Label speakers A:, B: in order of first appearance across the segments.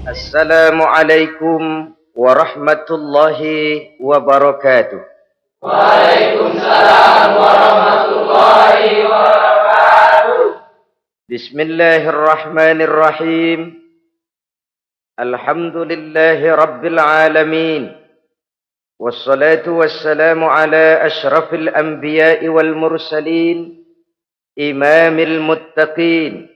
A: Assalamualaikum warahmatullahi wabarakatuh.
B: Waalaikumsalam warahmatullahi wabarakatuh.
A: Bismillahirrahmanirrahim. Alhamdulillahi rabbil alamin. Wassalatu wassalamu ala ashrafil anbiya'i wal mursalin. Imamil muttaqin.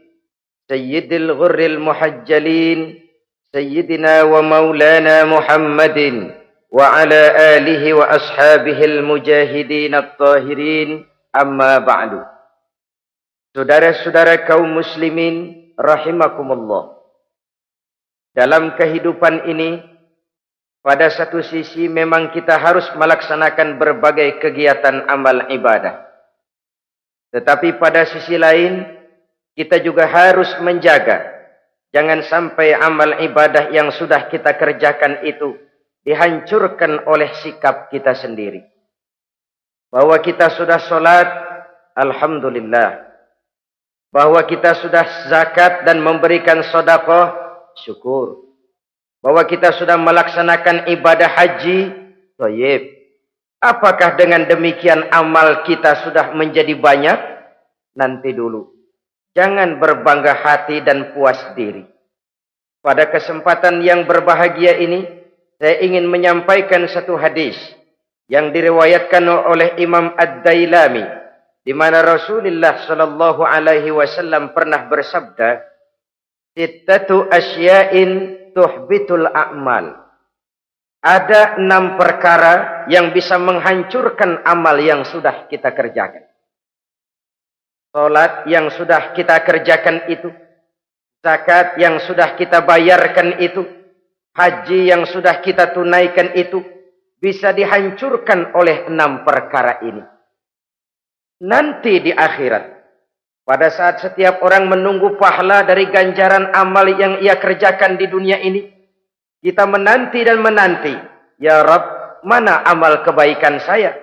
A: Sayyidil ghurril muhajjalin. Sayyidina wa maulana Muhammadin wa ala alihi wa ashabihil mujahidin at-tahirin, amma ba'du. Saudara-saudara kaum muslimin rahimakumullah. Dalam kehidupan ini, pada satu sisi memang kita harus melaksanakan berbagai kegiatan amal ibadah. Tetapi pada sisi lain, kita juga harus menjaga jangan sampai amal ibadah yang sudah kita kerjakan itu dihancurkan oleh sikap kita sendiri. Bahwa kita sudah sholat, alhamdulillah. Bahwa kita sudah zakat dan memberikan sedekah, syukur. Bahwa kita sudah melaksanakan ibadah haji, thayyib. Apakah dengan demikian amal kita sudah menjadi banyak? Nanti dulu. Jangan berbangga hati dan puas diri. Pada kesempatan yang berbahagia ini, saya ingin menyampaikan satu hadis yang diriwayatkan oleh Imam Ad-Dailami, di mana Rasulullah sallallahu alaihi wasallam pernah bersabda, "Sittatu asya'in tuhbitul a'mal." Ada 6 perkara yang bisa menghancurkan amal yang sudah kita kerjakan. Salat yang sudah kita kerjakan itu, zakat yang sudah kita bayarkan itu, haji yang sudah kita tunaikan itu, bisa dihancurkan oleh 6 perkara ini. Nanti di akhirat, pada saat setiap orang menunggu pahala dari ganjaran amal yang ia kerjakan di dunia ini, kita menanti dan menanti, ya Rabb, mana amal kebaikan saya?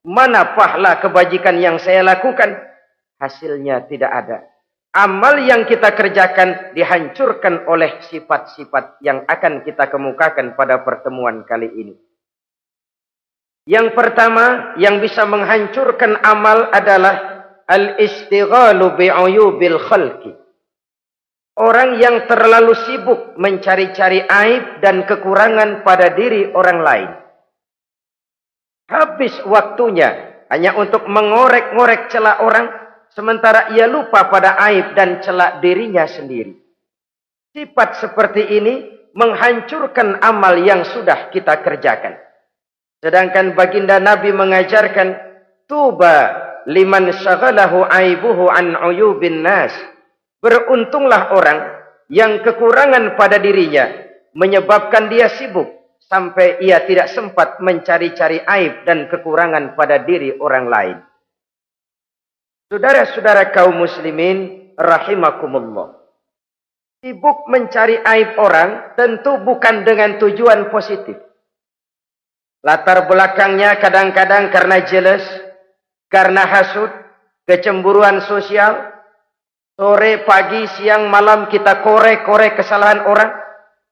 A: Mana pahala kebajikan yang saya lakukan? Hasilnya tidak ada. Amal yang kita kerjakan dihancurkan oleh sifat-sifat yang akan kita kemukakan pada pertemuan kali ini. Yang pertama yang bisa menghancurkan amal adalah al-istighalu bi'uyubil khalqi. Orang yang terlalu sibuk mencari-cari aib dan kekurangan pada diri orang lain. Habis waktunya hanya untuk mengorek-ngorek celah orang, sementara ia lupa pada aib dan celak dirinya sendiri. Sifat seperti ini menghancurkan amal yang sudah kita kerjakan. Sedangkan baginda Nabi mengajarkan, tuba liman syaghalahu aibuhu an uyubin nas. Beruntunglah orang yang kekurangan pada dirinya menyebabkan dia sibuk sampai ia tidak sempat mencari-cari aib dan kekurangan pada diri orang lain. Saudara-saudara kaum muslimin rahimakumullah. Sibuk mencari aib orang tentu bukan dengan tujuan positif. Latar belakangnya kadang-kadang karena jealous, karena hasud, kecemburuan sosial. Sore, pagi, siang, malam kita korek-korek kesalahan orang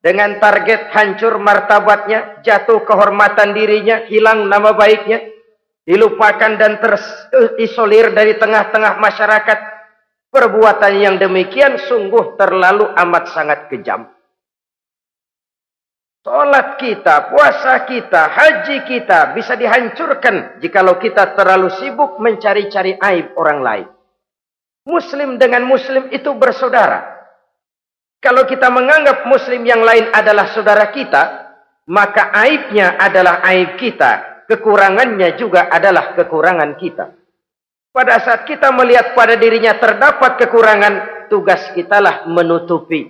A: dengan target hancur martabatnya, jatuh kehormatan dirinya, hilang nama baiknya, dilupakan dan terisolir dari tengah-tengah masyarakat. Perbuatan yang demikian sungguh terlalu amat sangat kejam. Salat kita, puasa kita, haji kita bisa dihancurkan jikalau kita terlalu sibuk mencari-cari aib orang lain. Muslim dengan muslim itu bersaudara. Kalau kita menganggap muslim yang lain adalah saudara kita, maka aibnya adalah aib kita. Kekurangannya juga adalah kekurangan kita. Pada saat kita melihat pada dirinya terdapat kekurangan, tugas kitalah menutupi.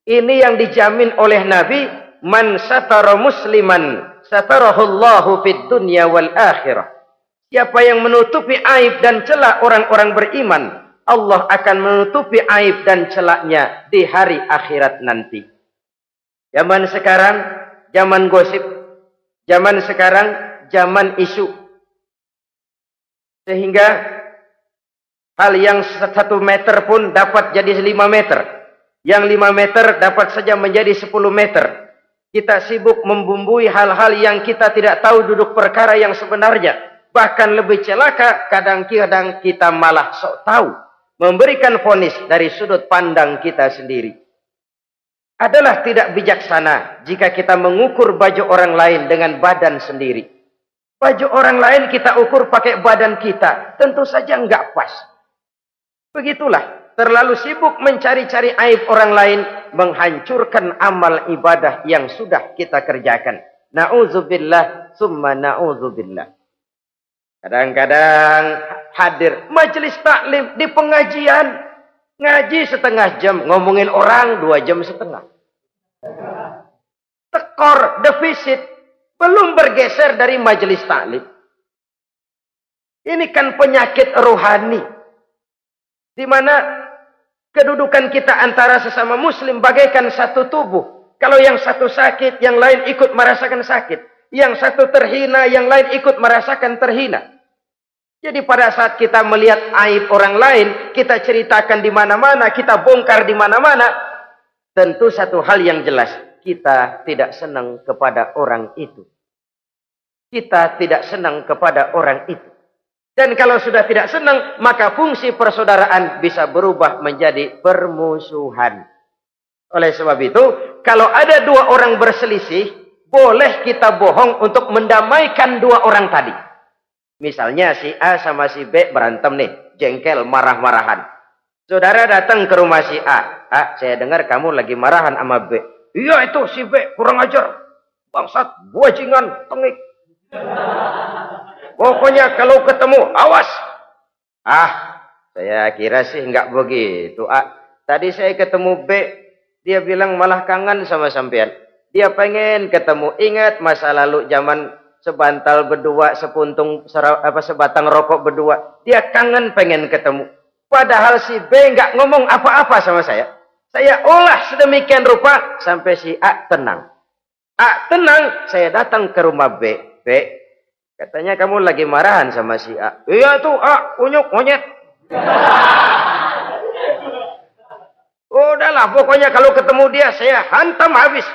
A: Ini yang dijamin oleh Nabi, man satara musliman satarahullahu fid dunya wal akhirah. Siapa yang menutupi aib dan celah orang-orang beriman, Allah akan menutupi aib dan celaknya di hari akhirat nanti. Zaman sekarang, zaman gosip. Zaman sekarang, zaman isu. Sehingga hal yang 1 meter pun dapat jadi 5 meter. Yang 5 meter dapat saja menjadi 10 meter. Kita sibuk membumbui hal-hal yang kita tidak tahu duduk perkara yang sebenarnya. Bahkan lebih celaka, kadang-kadang kita malah sok tahu. Memberikan vonis dari sudut pandang kita sendiri. Adalah tidak bijaksana jika kita mengukur baju orang lain dengan badan sendiri. Baju orang lain kita ukur pakai badan kita. Tentu saja enggak pas. Begitulah. Terlalu sibuk mencari-cari aib orang lain, menghancurkan amal ibadah yang sudah kita kerjakan. Na'udzubillah, summa na'udzubillah. Kadang-kadang hadir majelis taklim di pengajian, ngaji setengah jam, ngomongin orang 2 jam setengah. Tekor, defisit, belum bergeser dari majelis taklim. Ini kan penyakit rohani, di mana kedudukan kita antara sesama muslim bagaikan satu tubuh. Kalau yang satu sakit, yang lain ikut merasakan sakit. Yang satu terhina, yang lain ikut merasakan terhina. Jadi pada saat kita melihat aib orang lain, kita ceritakan di mana-mana, kita bongkar di mana-mana, tentu satu hal yang jelas, kita tidak senang kepada orang itu. Kita tidak senang kepada orang itu. Dan kalau sudah tidak senang, maka fungsi persaudaraan bisa berubah menjadi permusuhan. Oleh sebab itu, kalau ada 2 orang berselisih, boleh kita bohong untuk mendamaikan 2 orang tadi. Misalnya si A sama si B berantem nih, jengkel, marah-marahan. Saudara datang ke rumah si A. A, saya dengar kamu lagi marahan sama B. Iya itu si B, kurang ajar. Bangsat, bajingan, tengik. Pokoknya kalau ketemu, awas. Ah, saya kira sih enggak begitu. Tadi saya ketemu B, dia bilang malah kangen sama sampean. Dia pengen ketemu. Ingat masa lalu zaman sebantal berdua, sebatang rokok berdua. Dia kangen pengen ketemu. Padahal si B enggak ngomong apa-apa sama saya. Saya olah sedemikian rupa sampai si A tenang. A tenang, saya datang ke rumah B. B, katanya kamu lagi marahan sama si A. Iya tuh A, unyuk monyet. Udahlah, pokoknya kalau ketemu dia saya hantam habis.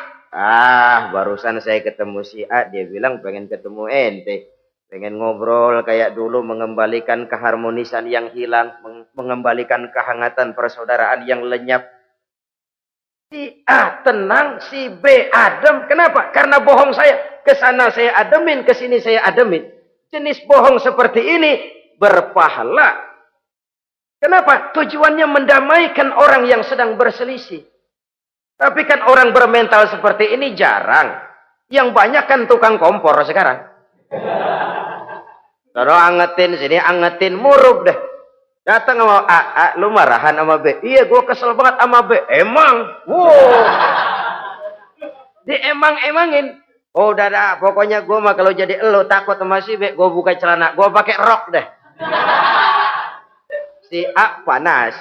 A: Barusan saya ketemu si A, dia bilang pengen ketemu ente. Pengen ngobrol kayak dulu, mengembalikan keharmonisan yang hilang, mengembalikan kehangatan persaudaraan yang lenyap. Si A tenang, si B adem. Kenapa? Karena bohong saya. Kesana saya ademin, kesini saya ademin. Jenis bohong seperti ini berpahala. Kenapa? Tujuannya mendamaikan orang yang sedang berselisih. Tapi kan orang bermental seperti ini jarang. Yang banyak kan tukang kompor sekarang. Kalau angetin sini, angetin murub deh. Datang sama A, lu marahan sama B. Iya, gue kesel banget sama B. Emang? Wow. Diemang-emangin. Oh, udah, pokoknya gue mah kalau jadi elu takut sama si B, gue buka celana, gue pakai rok deh. Si A panas.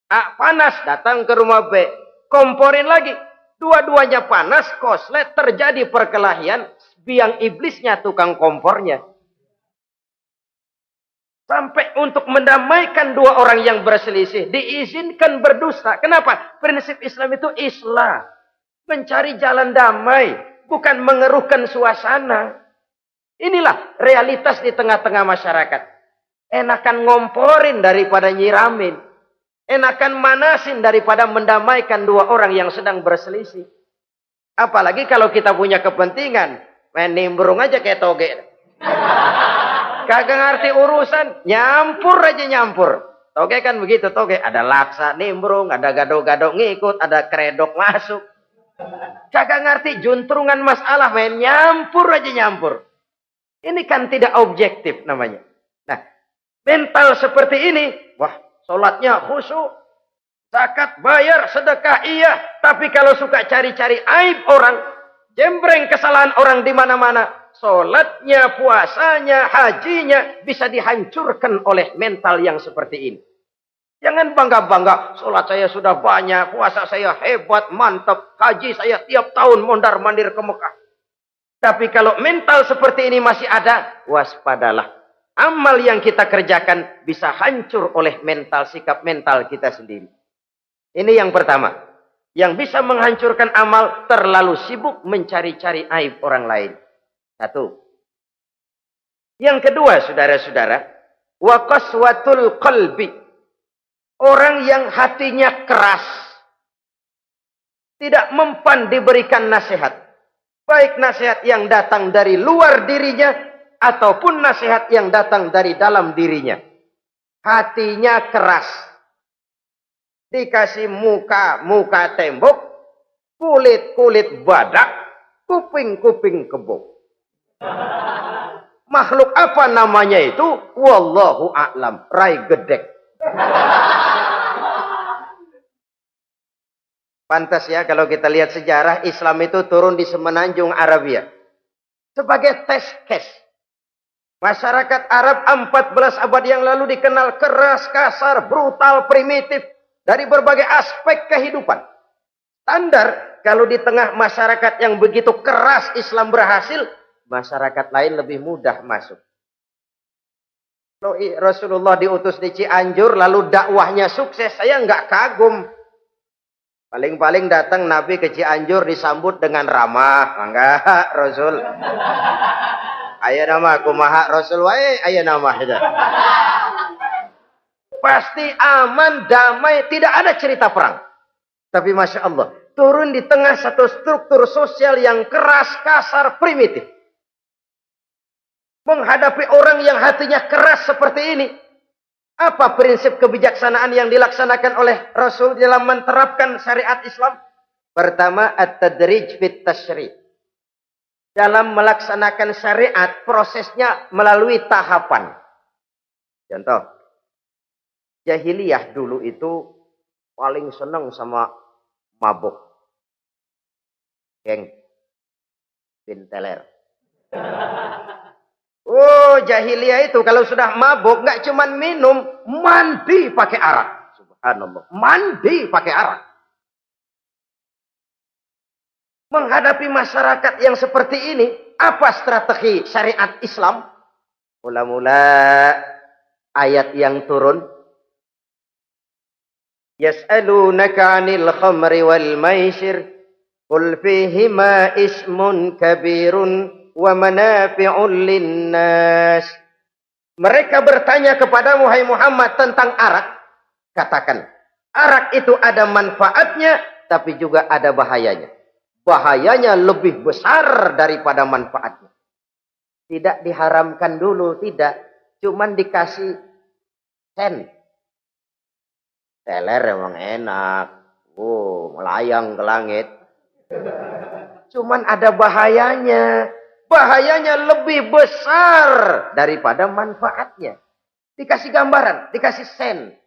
A: A panas, datang ke rumah B. Komporin lagi. Dua-duanya panas, koslet, terjadi perkelahian. Biang iblisnya tukang kompornya. Sampai untuk mendamaikan 2 orang yang berselisih, diizinkan berdusta. Kenapa? Prinsip Islam itu islah. Mencari jalan damai, bukan mengeruhkan suasana. Inilah realitas di tengah-tengah masyarakat. Enakan ngomporin daripada nyiramin. Enakan manasin daripada mendamaikan 2 orang yang sedang berselisih. Apalagi kalau kita punya kepentingan, main nimbrung aja kayak toge. Kagak ngerti urusan, nyampur aja nyampur. Toge kan begitu, toge. Ada laksa nimbrung, ada gado-gado ngikut, ada kredok masuk. Kagak ngerti juntrungan masalah, main nyampur aja nyampur. Ini kan tidak objektif namanya. Nah, mental seperti ini, wah, sholatnya khusyuk, zakat bayar, sedekah iya. Tapi kalau suka cari-cari aib orang, jembreng kesalahan orang di mana-mana, sholatnya, puasanya, hajinya bisa dihancurkan oleh mental yang seperti ini. Jangan bangga-bangga, sholat saya sudah banyak, puasa saya hebat, mantap, haji saya tiap tahun mondar-mandir ke Mekah. Tapi kalau mental seperti ini masih ada, waspadalah. Amal yang kita kerjakan bisa hancur oleh mental, sikap mental kita sendiri. Ini yang pertama. Yang bisa menghancurkan amal terlalu sibuk mencari-cari aib orang lain. Satu. Yang kedua, saudara-saudara, wa qaswatul qalbi. Orang yang hatinya keras, tidak mempan diberikan nasihat. Baik nasihat yang datang dari luar dirinya, ataupun nasihat yang datang dari dalam dirinya. Hatinya keras. Dikasih muka tembok, kulit badak, kuping kebo. Makhluk apa namanya itu? Wallahu a'lam. Rai gedek. Pantas ya kalau kita lihat sejarah, Islam itu turun di semenanjung Arabia. Sebagai test case. Masyarakat Arab 14 abad yang lalu dikenal keras, kasar, brutal, primitif. Dari berbagai aspek kehidupan. Standar, kalau di tengah masyarakat yang begitu keras Islam berhasil, masyarakat lain lebih mudah masuk. Kalau Rasulullah diutus di Cianjur, lalu dakwahnya sukses, saya nggak kagum. Paling-paling datang Nabi ke Cianjur disambut dengan ramah. Enggak, Rasul. Ayo nama kumaha Rasul wae, ayo nama itu. Pasti aman, damai, tidak ada cerita perang. Tapi Masya Allah, turun di tengah satu struktur sosial yang keras, kasar, primitif. Menghadapi orang yang hatinya keras seperti ini. Apa prinsip kebijaksanaan yang dilaksanakan oleh Rasul dalam menerapkan syariat Islam? Pertama, at-tadrij fit tasyri'. Dalam melaksanakan syariat, prosesnya melalui tahapan. Contoh. Jahiliyah dulu itu paling senang sama mabuk. Geng. Binteler. Oh, jahiliyah itu kalau sudah mabuk nggak cuman minum, mandi pakai arak. Subhanallah. Mandi pakai arak. Menghadapi masyarakat yang seperti ini, apa strategi syariat Islam? Mula-mula ayat yang turun. Yas'alunaka 'anil khamri wal maisir qul fihima ismun kabirun wa manafi'un linnas. Mereka bertanya kepadamu hai Muhammad tentang arak. Katakan, arak itu ada manfaatnya tapi juga ada bahayanya. Bahayanya lebih besar daripada manfaatnya. Tidak diharamkan dulu, tidak. Cuman dikasih sen. Teler emang enak. Melayang ke langit. Cuman ada bahayanya. Bahayanya lebih besar daripada manfaatnya. Dikasih gambaran, dikasih sen.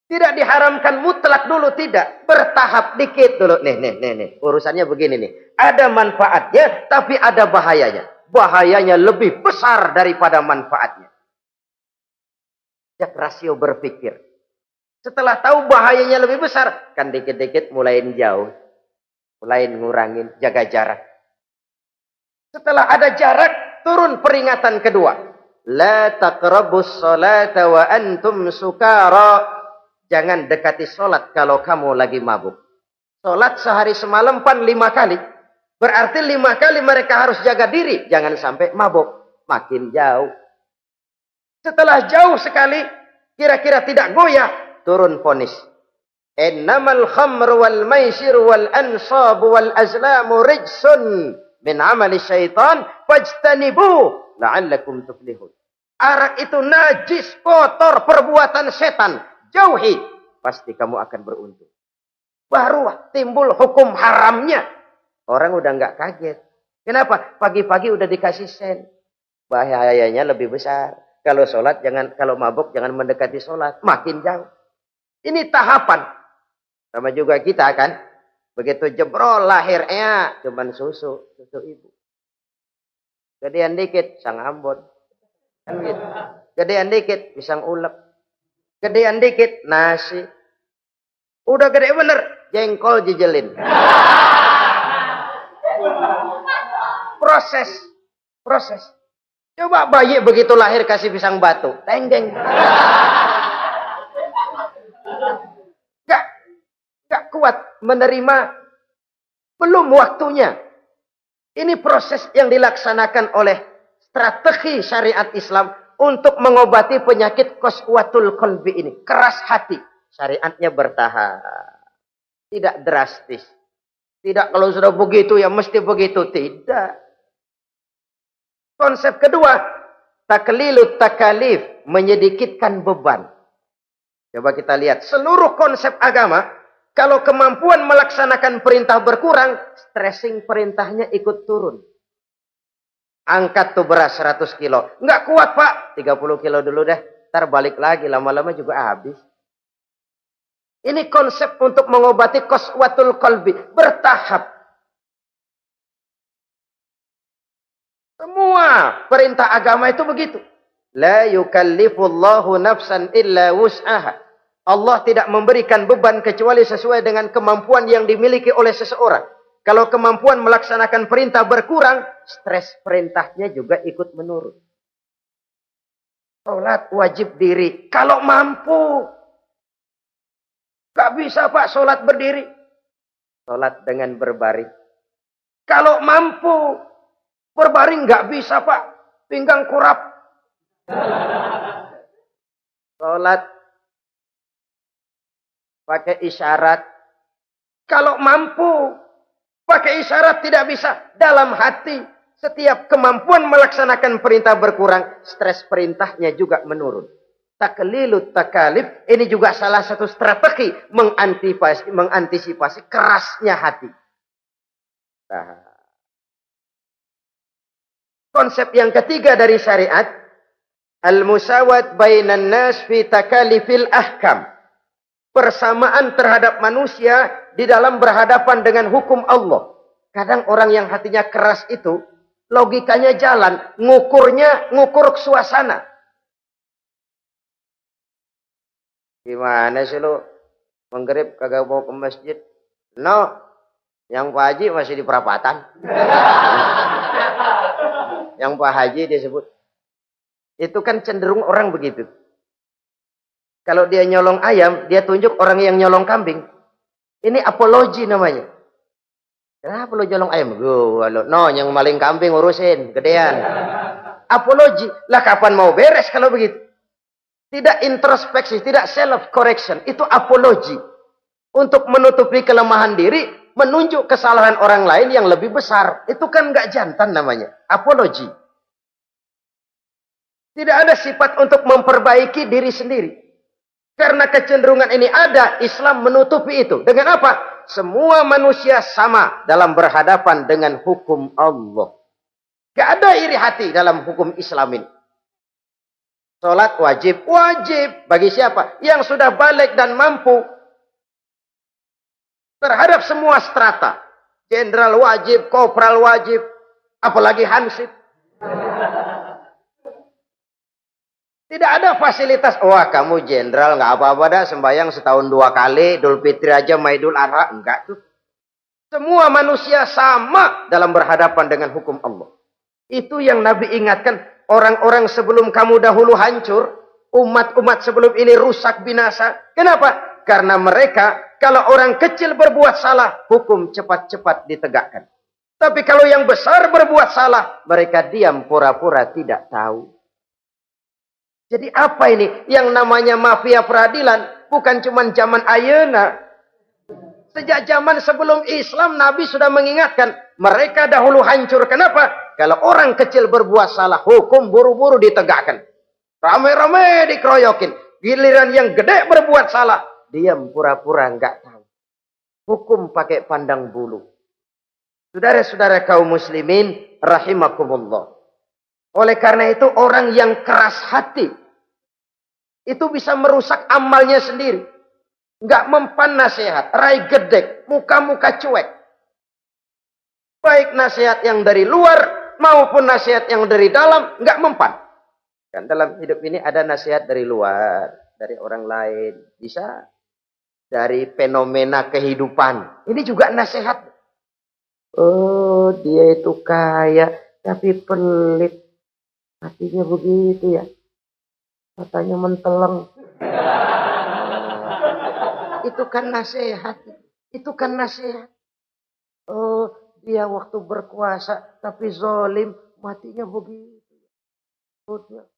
A: Tidak diharamkan mutlak dulu, tidak. Bertahap dikit dulu. Nih. Urusannya begini nih. Ada manfaatnya, tapi ada bahayanya. Bahayanya lebih besar daripada manfaatnya. Jak rasio berpikir. Setelah tahu bahayanya lebih besar, kan dikit-dikit mulain jauh. Mulain ngurangin, jaga jarak. Setelah ada jarak, turun peringatan kedua. La taqrabus salata wa antum sukara. Jangan dekati sholat kalau kamu lagi mabuk. Sholat sehari semalam 5 kali. Berarti 5 kali mereka harus jaga diri. Jangan sampai mabuk. Makin jauh. Setelah jauh sekali, kira-kira tidak goyah. Turun vonis. Innamal khamru wal maisir wal ansab wal azlamu rijsun min amali syaitan fajtanibu la'allakum tuflihun. Arak itu najis, kotor, perbuatan setan. Jauhi, pasti kamu akan beruntung. Baru timbul hukum haramnya. Orang udah nggak kaget. Kenapa? Pagi-pagi udah dikasih sen. Bahayanya lebih besar. Kalau sholat jangan, kalau mabuk jangan mendekati sholat. Makin jauh. Ini tahapan. Sama juga kita kan. Begitu jebrol lahirnya cuman susu ibu. Gedean dikit sang Ambon. Kan gitu. Gedean dikit pisang ulek. Gedean dikit nasi. Udah gede bener jengkol jijelin. Proses. Coba bayi begitu lahir kasih pisang batu, tenggeng. Gak kuat. menerima, belum waktunya. Ini proses yang dilaksanakan oleh strategi syariat Islam untuk mengobati penyakit qaswatul qalbi ini. Keras hati. Syariatnya bertahap. Tidak drastis. Tidak kalau sudah begitu ya mesti begitu. Tidak. Konsep kedua, taklilut takalif, menyedikitkan beban. Coba kita lihat, seluruh konsep agama, kalau kemampuan melaksanakan perintah berkurang, stressing perintahnya ikut turun. Angkat tuh beras 100 kilo. Nggak kuat pak, 30 kilo dulu deh. Ntar balik lagi, lama-lama juga habis. Ini konsep untuk mengobati qaswatul qalbi. Bertahap. Semua perintah agama itu begitu. La yukallifullahu nafsan illa wus'aha. Allah tidak memberikan beban kecuali sesuai dengan kemampuan yang dimiliki oleh seseorang. Kalau kemampuan melaksanakan perintah berkurang, stres perintahnya juga ikut menurun. Sholat wajib diri. Kalau mampu. Gak bisa pak sholat berdiri. Sholat dengan berbaring. Kalau mampu. Berbaring gak bisa pak. Pinggang kurap. Sholat. Pakai isyarat. Kalau mampu. Pakai isyarat tidak bisa. Dalam hati. Setiap kemampuan melaksanakan perintah berkurang. Stres perintahnya juga menurun. Taklilut takalif. Ini juga salah satu strategi. Mengantisipasi kerasnya hati. Nah. Konsep yang ketiga dari syariat. Al-musawat bainan nas fi takalifil ahkam. Persamaan terhadap manusia di dalam berhadapan dengan hukum Allah. Kadang orang yang hatinya keras itu, logikanya jalan, ngukur suasana. Gimana sih lu? Menggrib kagak mau ke masjid? No, yang Pak Haji masih di perapatan. Yang Pak Haji disebut. Itu kan cenderung orang begitu. Kalau dia nyolong ayam, dia tunjuk orang yang nyolong kambing. Ini apologi namanya. Kenapa lo nyolong ayam? No, yang maling kambing urusin, gedean. Apologi. Lah kapan mau beres kalau begitu? Tidak introspeksi, tidak self correction. Itu apologi. Untuk menutupi kelemahan diri, menunjuk kesalahan orang lain yang lebih besar. Itu kan nggak jantan namanya. Apologi. Tidak ada sifat untuk memperbaiki diri sendiri. Karena kecenderungan ini ada, Islam menutupi itu. Dengan apa? Semua manusia sama dalam berhadapan dengan hukum Allah. Gak ada iri hati dalam hukum Islam ini. Sholat wajib. Wajib. Bagi siapa? Yang sudah balik dan mampu. Terhadap semua strata. Jenderal wajib, kopral wajib. Apalagi hansip. Tidak ada fasilitas. Wah kamu jenderal nggak apa-apa dah sembahyang setahun 2 kali. Idul Fitri aja Maidul Adha. Enggak tuh. Semua manusia sama dalam berhadapan dengan hukum Allah. Itu yang Nabi ingatkan. Orang-orang sebelum kamu dahulu hancur. Umat-umat sebelum ini rusak binasa. Kenapa? Karena mereka kalau orang kecil berbuat salah. Hukum cepat-cepat ditegakkan. Tapi kalau yang besar berbuat salah. Mereka diam pura-pura tidak tahu. Jadi apa ini? Yang namanya mafia peradilan bukan cuma zaman ayeuna. Sejak zaman sebelum Islam Nabi sudah mengingatkan. Mereka dahulu hancur. Kenapa? Kalau orang kecil berbuat salah, hukum buru-buru ditegakkan. Rame-rame dikeroyokin. Giliran yang gede berbuat salah, diam pura-pura enggak tahu. Hukum pakai pandang bulu. Saudara-saudara kaum muslimin rahimakumullah. Oleh karena itu orang yang keras hati itu bisa merusak amalnya sendiri. Enggak mempan nasihat, rai gedek, muka-muka cuek. Baik nasihat yang dari luar maupun nasihat yang dari dalam enggak mempan. Kan dalam hidup ini ada nasihat dari luar, dari orang lain, bisa dari fenomena kehidupan. Ini juga nasihat. Oh, dia itu kaya tapi pelit. Hatinya begitu ya. Katanya menteleng. Itu kan nasihat. Itu kan nasihat. Oh, dia waktu berkuasa tapi zolim, matinya begitu. Perutnya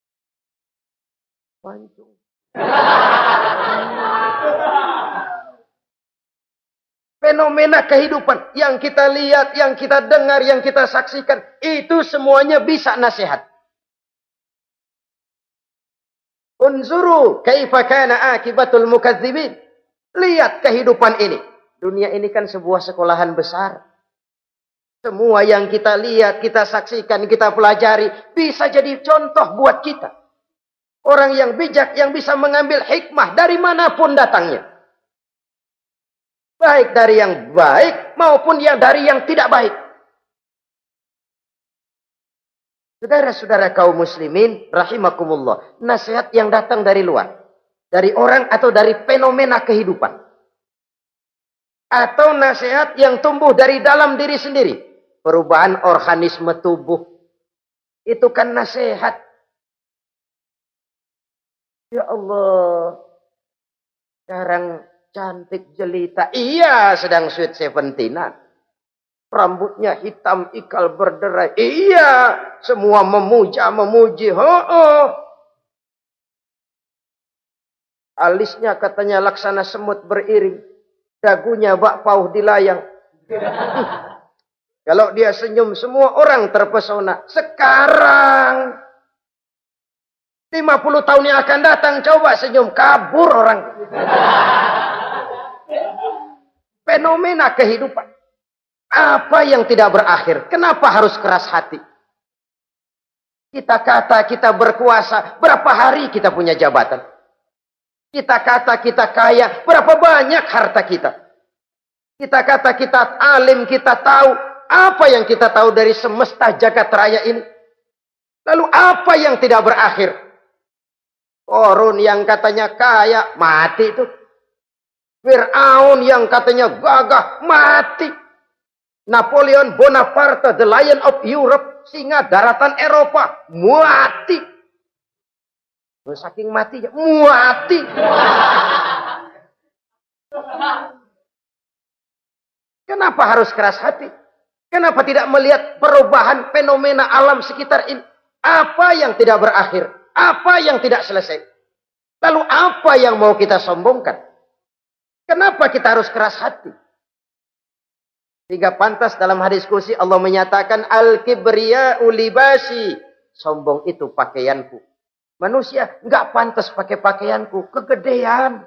A: pancung. Fenomena kehidupan yang kita lihat, yang kita dengar, yang kita saksikan, itu semuanya bisa nasihat. Unzuru kaifa kana akibatul mukadzibin. Lihat kehidupan ini. Dunia ini kan sebuah sekolahan besar. Semua yang kita lihat, kita saksikan, kita pelajari, bisa jadi contoh buat kita. Orang yang bijak, yang bisa mengambil hikmah dari manapun datangnya. Baik dari yang baik, maupun dari yang tidak baik. Saudara-saudara kaum muslimin, rahimakumullah. Nasihat yang datang dari luar. Dari orang atau dari fenomena kehidupan. Atau nasihat yang tumbuh dari dalam diri sendiri. Perubahan organisme tubuh. Itu kan nasihat. Ya Allah. Sekarang cantik jelita. Iya, sedang sweet 17-an. Rambutnya hitam, ikal berderai. Iya, semua memuji. Alisnya katanya laksana semut beriring. Dagunya bak pauh dilayang. Kalau dia senyum, semua orang terpesona. Sekarang 50 tahun yang akan datang, coba senyum, kabur orang. Fenomena kehidupan. Apa yang tidak berakhir? Kenapa harus keras hati? Kita kata kita berkuasa, berapa hari kita punya jabatan? Kita kata kita kaya, berapa banyak harta kita? Kita kata kita alim, kita tahu. Apa yang kita tahu dari semesta jagat raya ini? Lalu apa yang tidak berakhir? Korun yang katanya kaya, mati itu. Fir'aun yang katanya gagah, mati. Napoleon Bonaparte, the Lion of Europe, singa daratan Eropa, mati. Saking matinya, mati. Kenapa harus keras hati? Kenapa tidak melihat perubahan fenomena alam sekitar ini? Apa yang tidak berakhir? Apa yang tidak selesai? Lalu apa yang mau kita sombongkan? Kenapa kita harus keras hati? Sehingga pantas dalam hadis kursi Allah menyatakan al-kibriya'u libasi. Sombong itu pakaianku. Manusia enggak pantas pakai pakaianku, kegedean.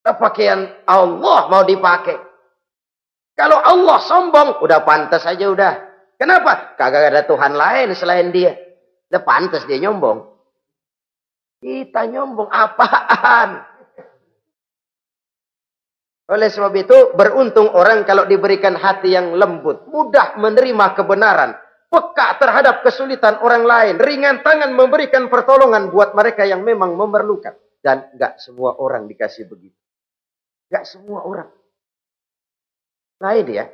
A: Pakaian Allah mau dipakai. Kalau Allah sombong, udah pantas aja udah. Kenapa? Kagak ada Tuhan lain selain dia. Udah pantas dia nyombong. Kita nyombong apaan? Oleh sebab itu, beruntung orang kalau diberikan hati yang lembut, mudah menerima kebenaran, peka terhadap kesulitan orang lain, ringan tangan memberikan pertolongan buat mereka yang memang memerlukan. Dan enggak semua orang dikasih begitu. Enggak semua orang. Lain ya,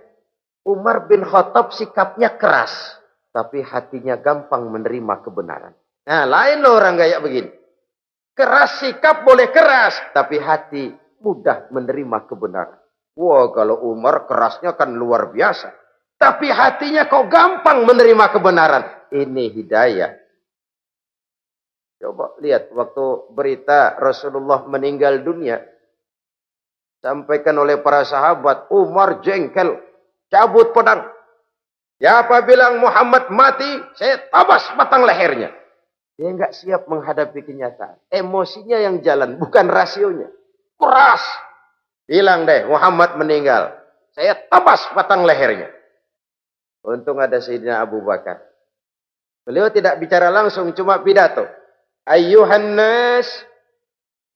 A: Umar bin Khattab sikapnya keras, tapi hatinya gampang menerima kebenaran. Nah, lain loh orang kayak begini. Keras sikap boleh keras, tapi hati mudah menerima kebenaran. Wah, kalau Umar kerasnya kan luar biasa. Tapi hatinya kok gampang menerima kebenaran. Ini hidayah. Coba lihat waktu berita Rasulullah meninggal dunia. Sampaikan oleh para sahabat, Umar jengkel. Cabut pedang. Siapa bilang Muhammad mati, saya tabas batang lehernya. Dia enggak siap menghadapi kenyataan. Emosinya yang jalan, bukan rasionya. Keras. Bilang deh, Muhammad meninggal. Saya tabas batang lehernya. Untung ada Sayyidina Abu Bakar. Beliau tidak bicara langsung, cuma pidato. Ayyuhan nas,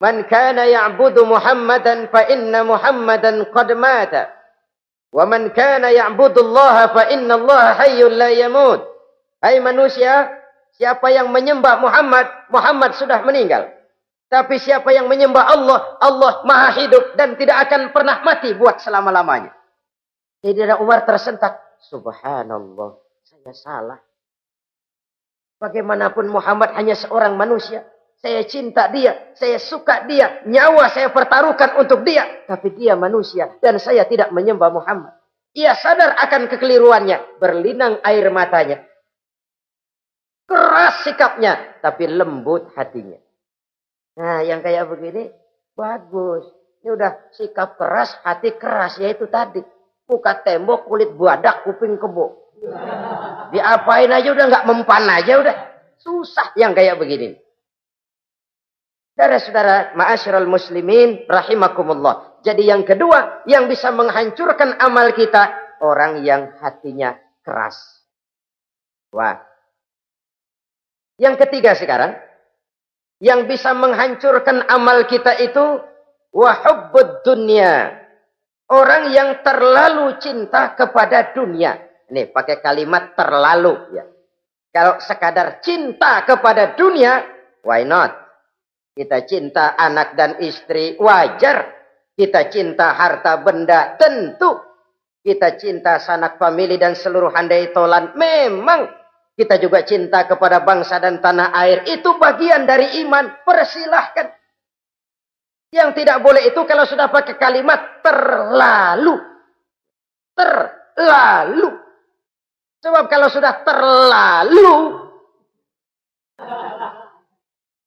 A: man kana ya'budu Muhammadan fa inna Muhammadan qad mata. Wa man kana ya'budu Allah fa inna Allah hayyun la yamut. Hai manusia, siapa yang menyembah Muhammad, Muhammad sudah meninggal. Tapi siapa yang menyembah Allah, Allah maha hidup dan tidak akan pernah mati buat selama-lamanya. Sayyidina Umar tersentak. Subhanallah, saya salah. Bagaimanapun Muhammad hanya seorang manusia. saya cinta dia, saya suka dia, nyawa saya pertaruhkan untuk dia. Tapi dia manusia dan saya tidak menyembah Muhammad. Ia sadar akan kekeliruannya, berlinang air matanya. Keras sikapnya, tapi lembut hatinya. Nah, yang kayak begini, bagus. Ini udah sikap keras, hati keras, yaitu tadi. Muka tembok, kulit badak, kuping kebo. Diapain aja udah nggak mempan aja udah. Susah yang kayak begini. Saudara-saudara, ma'asyiral muslimin rahimakumullah. Jadi yang kedua yang bisa menghancurkan amal kita, orang yang hatinya keras. Wah. Yang ketiga sekarang, yang bisa menghancurkan amal kita itu wa hubbud dunya. Orang yang terlalu cinta kepada dunia. Ini pakai kalimat terlalu ya. Kalau sekadar cinta kepada dunia, why not? Kita cinta anak dan istri, wajar. Kita cinta harta benda, tentu. Kita cinta sanak famili dan seluruh handai tolan, memang. Kita juga cinta kepada bangsa dan tanah air. Itu bagian dari iman, persilahkan. Yang tidak boleh itu kalau sudah pakai kalimat terlalu. Terlalu. Sebab kalau sudah terlalu,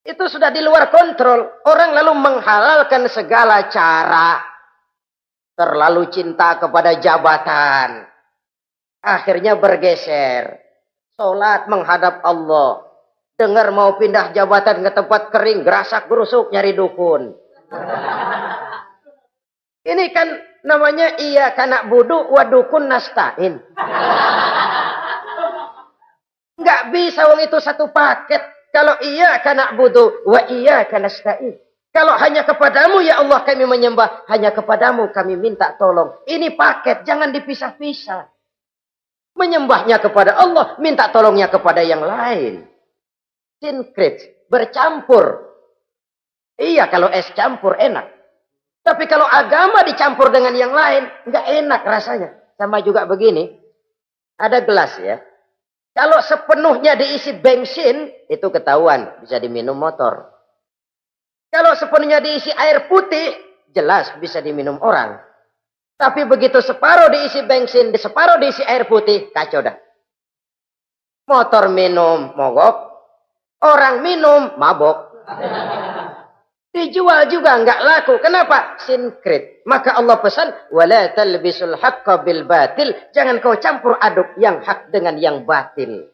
A: itu sudah di luar kontrol. Orang lalu menghalalkan segala cara. Terlalu cinta kepada jabatan. Akhirnya bergeser. Sholat menghadap Allah. Dengar mau pindah jabatan ke tempat kering. Gerasak gerusuk nyari dukun. Ini kan namanya iya kanak budu wa dukun nasta'in. Nggak bisa wong itu satu paket. Kalau iya kanak budu wa iya kanasta'in. Kalau hanya kepadamu ya Allah kami menyembah, hanya kepadamu kami minta tolong. Ini paket, jangan dipisah-pisah. Menyembahnya kepada Allah, minta tolongnya kepada yang lain. Sinkret, bercampur. Iya kalau es campur enak. Tapi kalau agama dicampur dengan yang lain, nggak enak rasanya. Sama juga begini, ada gelas ya. Kalau sepenuhnya diisi bensin, itu ketahuan, bisa diminum motor. Kalau sepenuhnya diisi air putih, jelas bisa diminum orang. Tapi begitu separuh diisi bensin, separuh diisi air putih, kacau dah. Motor minum, mogok. Orang minum, mabok. Dijual juga nggak laku. Kenapa? Sinkret. Maka Allah pesan, wala talbisul haqqa bil batil. Jangan kau campur aduk yang hak dengan yang batil.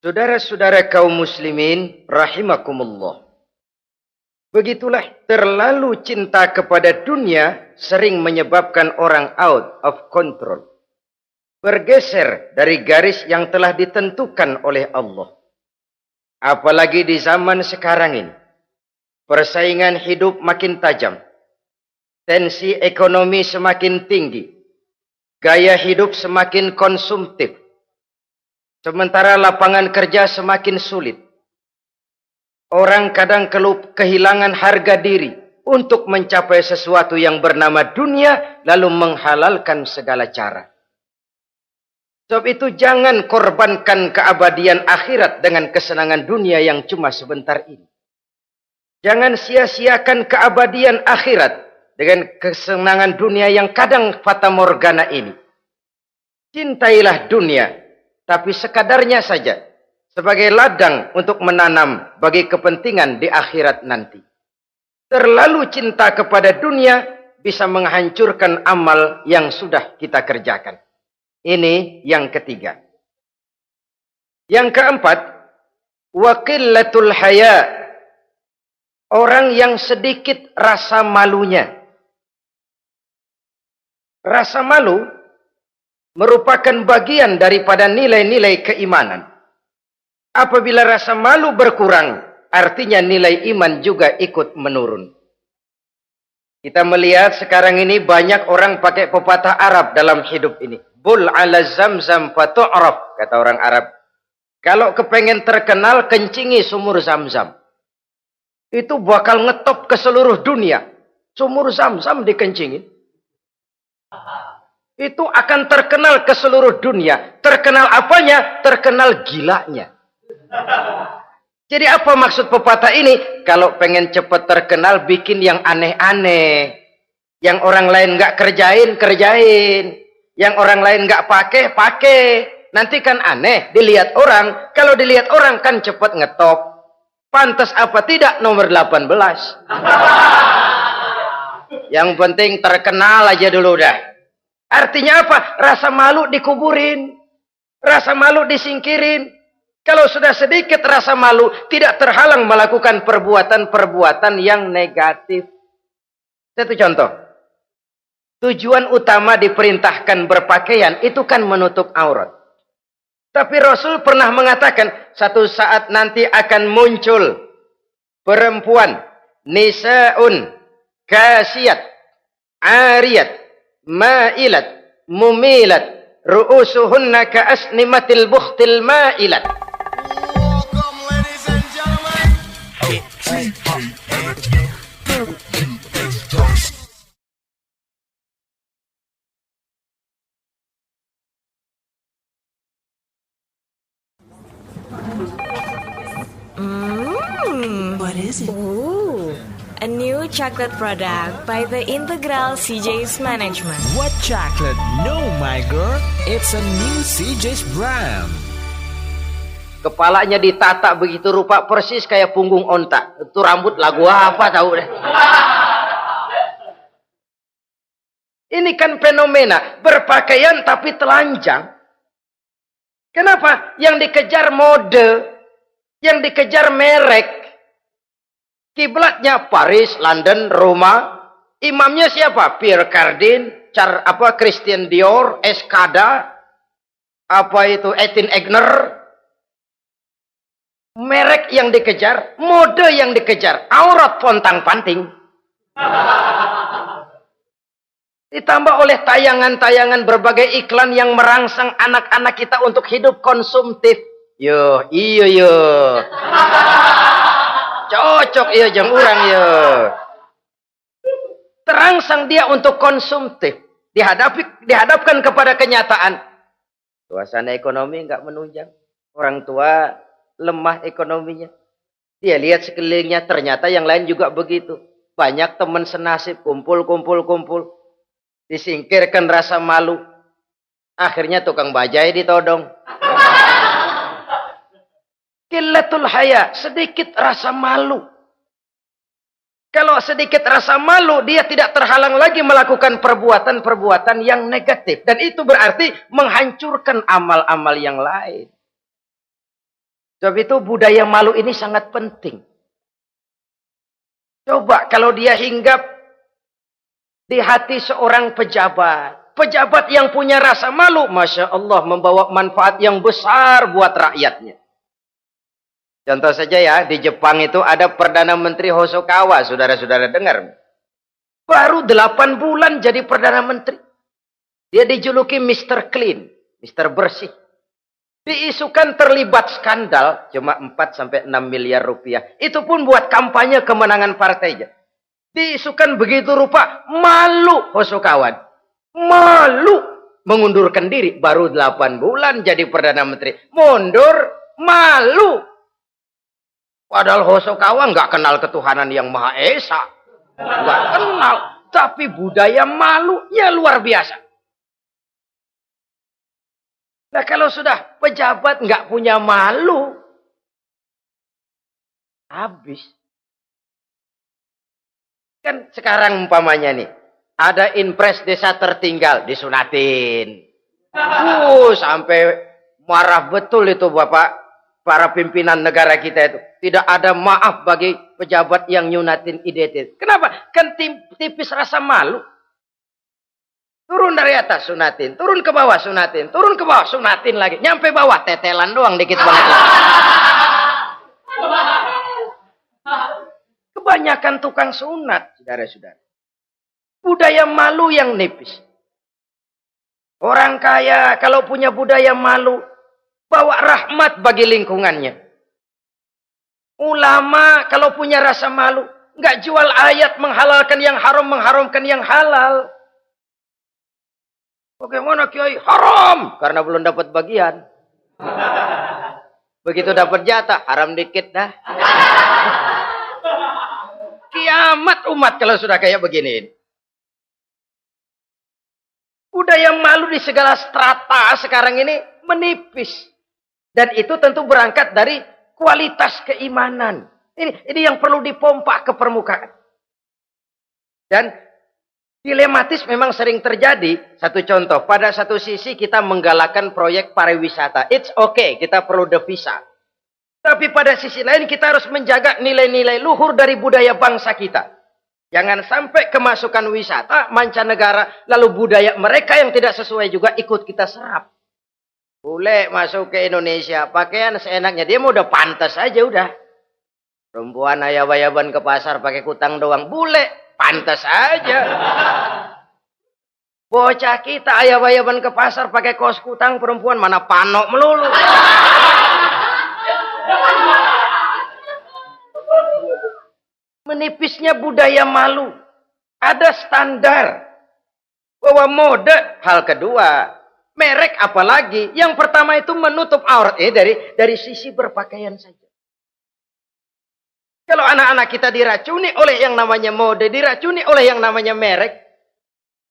A: Saudara-saudara kaum muslimin, rahimakumullah. Begitulah terlalu cinta kepada dunia sering menyebabkan orang out of control. Bergeser dari garis yang telah ditentukan oleh Allah. Apalagi di zaman sekarang ini. Persaingan hidup makin tajam. Tensi ekonomi semakin tinggi. Gaya hidup semakin konsumtif. Sementara lapangan kerja semakin sulit. Orang kadang kehilangan harga diri untuk mencapai sesuatu yang bernama dunia, lalu menghalalkan segala cara. Sebab itu jangan korbankan keabadian akhirat dengan kesenangan dunia yang cuma sebentar ini. Jangan sia-siakan keabadian akhirat dengan kesenangan dunia yang kadang fata morgana ini. Cintailah dunia, tapi sekadarnya saja. Sebagai ladang untuk menanam bagi kepentingan di akhirat nanti. Terlalu cinta kepada dunia bisa menghancurkan amal yang sudah kita kerjakan. Ini yang ketiga. Yang keempat, waqillatul haya. Orang yang sedikit rasa malunya. Rasa malu merupakan bagian daripada nilai-nilai keimanan. Apabila rasa malu berkurang, artinya nilai iman juga ikut menurun. Kita melihat sekarang ini banyak orang pakai pepatah Arab dalam hidup ini. Bul ala zamzam fatu'raf, kata orang Arab. Kalau kepengen terkenal, kencingi sumur Zamzam. Itu bakal ngetop ke seluruh dunia. Sumur Zamzam dikencingin. Itu akan terkenal ke seluruh dunia. Terkenal apanya? Terkenal gilanya. Jadi apa maksud pepatah ini? Kalau pengen cepat terkenal, bikin yang aneh-aneh. Yang orang lain nggak kerjain, kerjain. Yang orang lain nggak pakai, pakai. Nanti kan aneh, dilihat orang. Kalau dilihat orang kan cepat ngetop. Pantas apa tidak nomor 18. Yang penting terkenal aja dulu dah. Artinya apa? Rasa malu dikuburin. Rasa malu disingkirin. Kalau sudah sedikit rasa malu, tidak terhalang melakukan perbuatan-perbuatan yang negatif. Satu contoh. Tujuan utama diperintahkan berpakaian itu kan menutup aurat. Tapi Rasul pernah mengatakan, satu saat nanti akan muncul perempuan, nisa'un, kasiyat, ariyat, ma'ilat, mumilat, ru'usuhunna ka'asnimatil bukhtil ma'ilat.
C: What is it?
D: Ooh, a new chocolate product by the Integral CJ's Management.
E: What chocolate? No, my girl. It's a new CJ's brand.
A: Kepalanya ditata begitu rupa persis kayak punggung onta. Itu rambut lagu apa tahu deh. Ini kan fenomena berpakaian tapi telanjang. Kenapa? Yang dikejar mode, yang dikejar merek. Kiblatnya Paris, London, Roma. Imamnya siapa? Pierre Cardin, Christian Dior, Escada, Etienne Egner. Merek yang dikejar, mode yang dikejar, aurat pontang-panting. Ditambah oleh tayangan-tayangan berbagai iklan yang merangsang anak-anak kita untuk hidup konsumtif. Iyo. Cocok iya jeng urang ya. Terangsang dia untuk konsumtif. Dihadapkan kepada kenyataan. Suasana ekonomi enggak menunjang. Orang tua lemah ekonominya. Dia lihat sekelilingnya, ternyata yang lain juga begitu. Banyak teman senasib, kumpul. Disingkirkan rasa malu. Akhirnya tukang bajai ditodong. Qillatul haya, sedikit rasa malu. Kalau sedikit rasa malu, dia tidak terhalang lagi melakukan perbuatan-perbuatan yang negatif. Dan itu berarti menghancurkan amal-amal yang lain. Sebab itu budaya malu ini sangat penting. Coba kalau dia hinggap di hati seorang pejabat. Pejabat yang punya rasa malu, Masya Allah, membawa manfaat yang besar buat rakyatnya. Contoh saja ya, di Jepang itu ada Perdana Menteri Hosokawa, saudara-saudara dengar. Baru 8 bulan jadi Perdana Menteri. Dia dijuluki Mr. Clean, Mr. Bersih. Diisukan terlibat skandal, cuma 4-6 miliar rupiah. Itu pun buat kampanye kemenangan partainya. Diisukan begitu rupa, malu Hosokawa. Malu, mengundurkan diri. Baru 8 bulan jadi Perdana Menteri. Mundur, malu. Padahal Hosokawa nggak kenal ketuhanan yang Maha Esa. Nggak kenal. Tapi budaya malunya luar biasa. Nah kalau sudah pejabat nggak punya malu. Habis. Kan sekarang umpamanya nih. Ada impres desa tertinggal. Disunatin. Sampai marah betul itu Bapak. Para pimpinan negara kita itu. Tidak ada maaf bagi pejabat yang nyunatin IDT. Kenapa? Kan tipis rasa malu. Turun dari atas sunatin. Turun ke bawah sunatin. Turun ke bawah sunatin lagi. Nyampe bawah tetelan doang dikit banget. Kebanyakan tukang sunat. Saudara-saudara. Budaya malu yang nipis. Orang kaya kalau punya budaya malu. Bawa rahmat bagi lingkungannya. Ulama kalau punya rasa malu. Nggak jual ayat menghalalkan yang haram, mengharamkan yang halal. Bagaimana Kiai? Haram! Karena belum dapat bagian. Begitu dapat jatah, haram dikit dah. Kiamat umat kalau sudah kayak begini. Budaya malu di segala strata sekarang ini menipis. Dan itu tentu berangkat dari kualitas keimanan. Ini yang perlu dipompa ke permukaan. Dan dilematis memang sering terjadi. Satu contoh, pada satu sisi kita menggalakkan proyek pariwisata. It's okay, kita perlu devisa. Tapi pada sisi lain kita harus menjaga nilai-nilai luhur dari budaya bangsa kita. Jangan sampai kemasukan wisata mancanegara, lalu budaya mereka yang tidak sesuai juga ikut kita serap. Bule masuk ke Indonesia, pakaian seenaknya. Dia mau udah pantas aja udah. Perempuan ayab-ayaban ke pasar pakai kutang doang. Bule, pantas aja. Bocah kita ayab-ayaban ke pasar pakai kos kutang, perempuan mana panok melulu. Menipisnya budaya malu. Ada standar. Bahwa mode, hal kedua. Merek apalagi. Yang pertama itu menutup aurat. Dari sisi berpakaian saja. Kalau anak-anak kita diracuni oleh yang namanya mode, diracuni oleh yang namanya merek,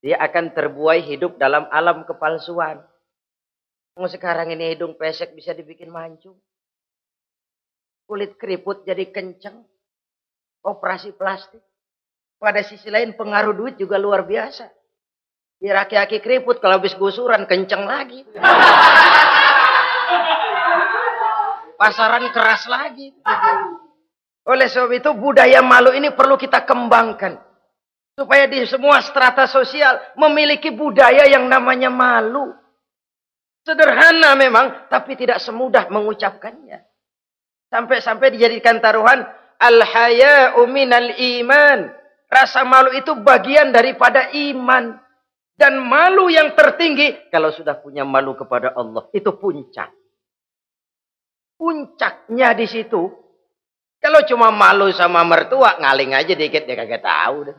A: dia akan terbuai hidup dalam alam kepalsuan. Sekarang ini hidung pesek bisa dibikin mancung. Kulit keriput jadi kenceng. Operasi plastik. Pada sisi lain pengaruh duit juga luar biasa. Di aki-aki keriput kalau habis gusuran kenceng lagi. Pasaran keras lagi. Oleh sebab itu budaya malu ini perlu kita kembangkan. Supaya di semua strata sosial memiliki budaya yang namanya malu. Sederhana memang, tapi tidak semudah mengucapkannya. Sampai-sampai dijadikan taruhan al-haya'u minal iman. Rasa malu itu bagian daripada iman. Dan malu yang tertinggi, kalau sudah punya malu kepada Allah, itu puncak. Puncaknya di situ. Kalau cuma malu sama mertua, ngaling aja dikit, dia kagak tahu deh.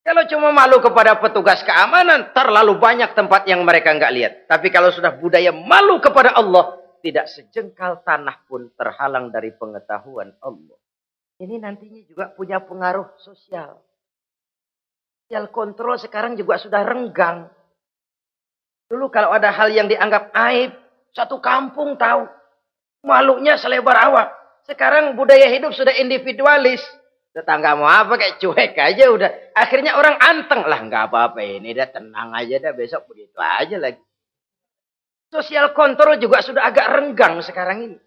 A: Kalau cuma malu kepada petugas keamanan, terlalu banyak tempat yang mereka nggak lihat. Tapi kalau sudah budaya malu kepada Allah, tidak sejengkal tanah pun terhalang dari pengetahuan Allah. Ini nantinya juga punya pengaruh sosial. Sosial kontrol sekarang juga sudah renggang. Dulu kalau ada hal yang dianggap aib, satu kampung tahu. Malunya selebar awak. Sekarang budaya hidup sudah individualis. Tetangga mau apa kayak cuek aja udah. Akhirnya orang anteng. Lah nggak apa-apa ini dah, tenang aja dah, besok begitu aja lagi. Sosial kontrol juga sudah agak renggang sekarang ini.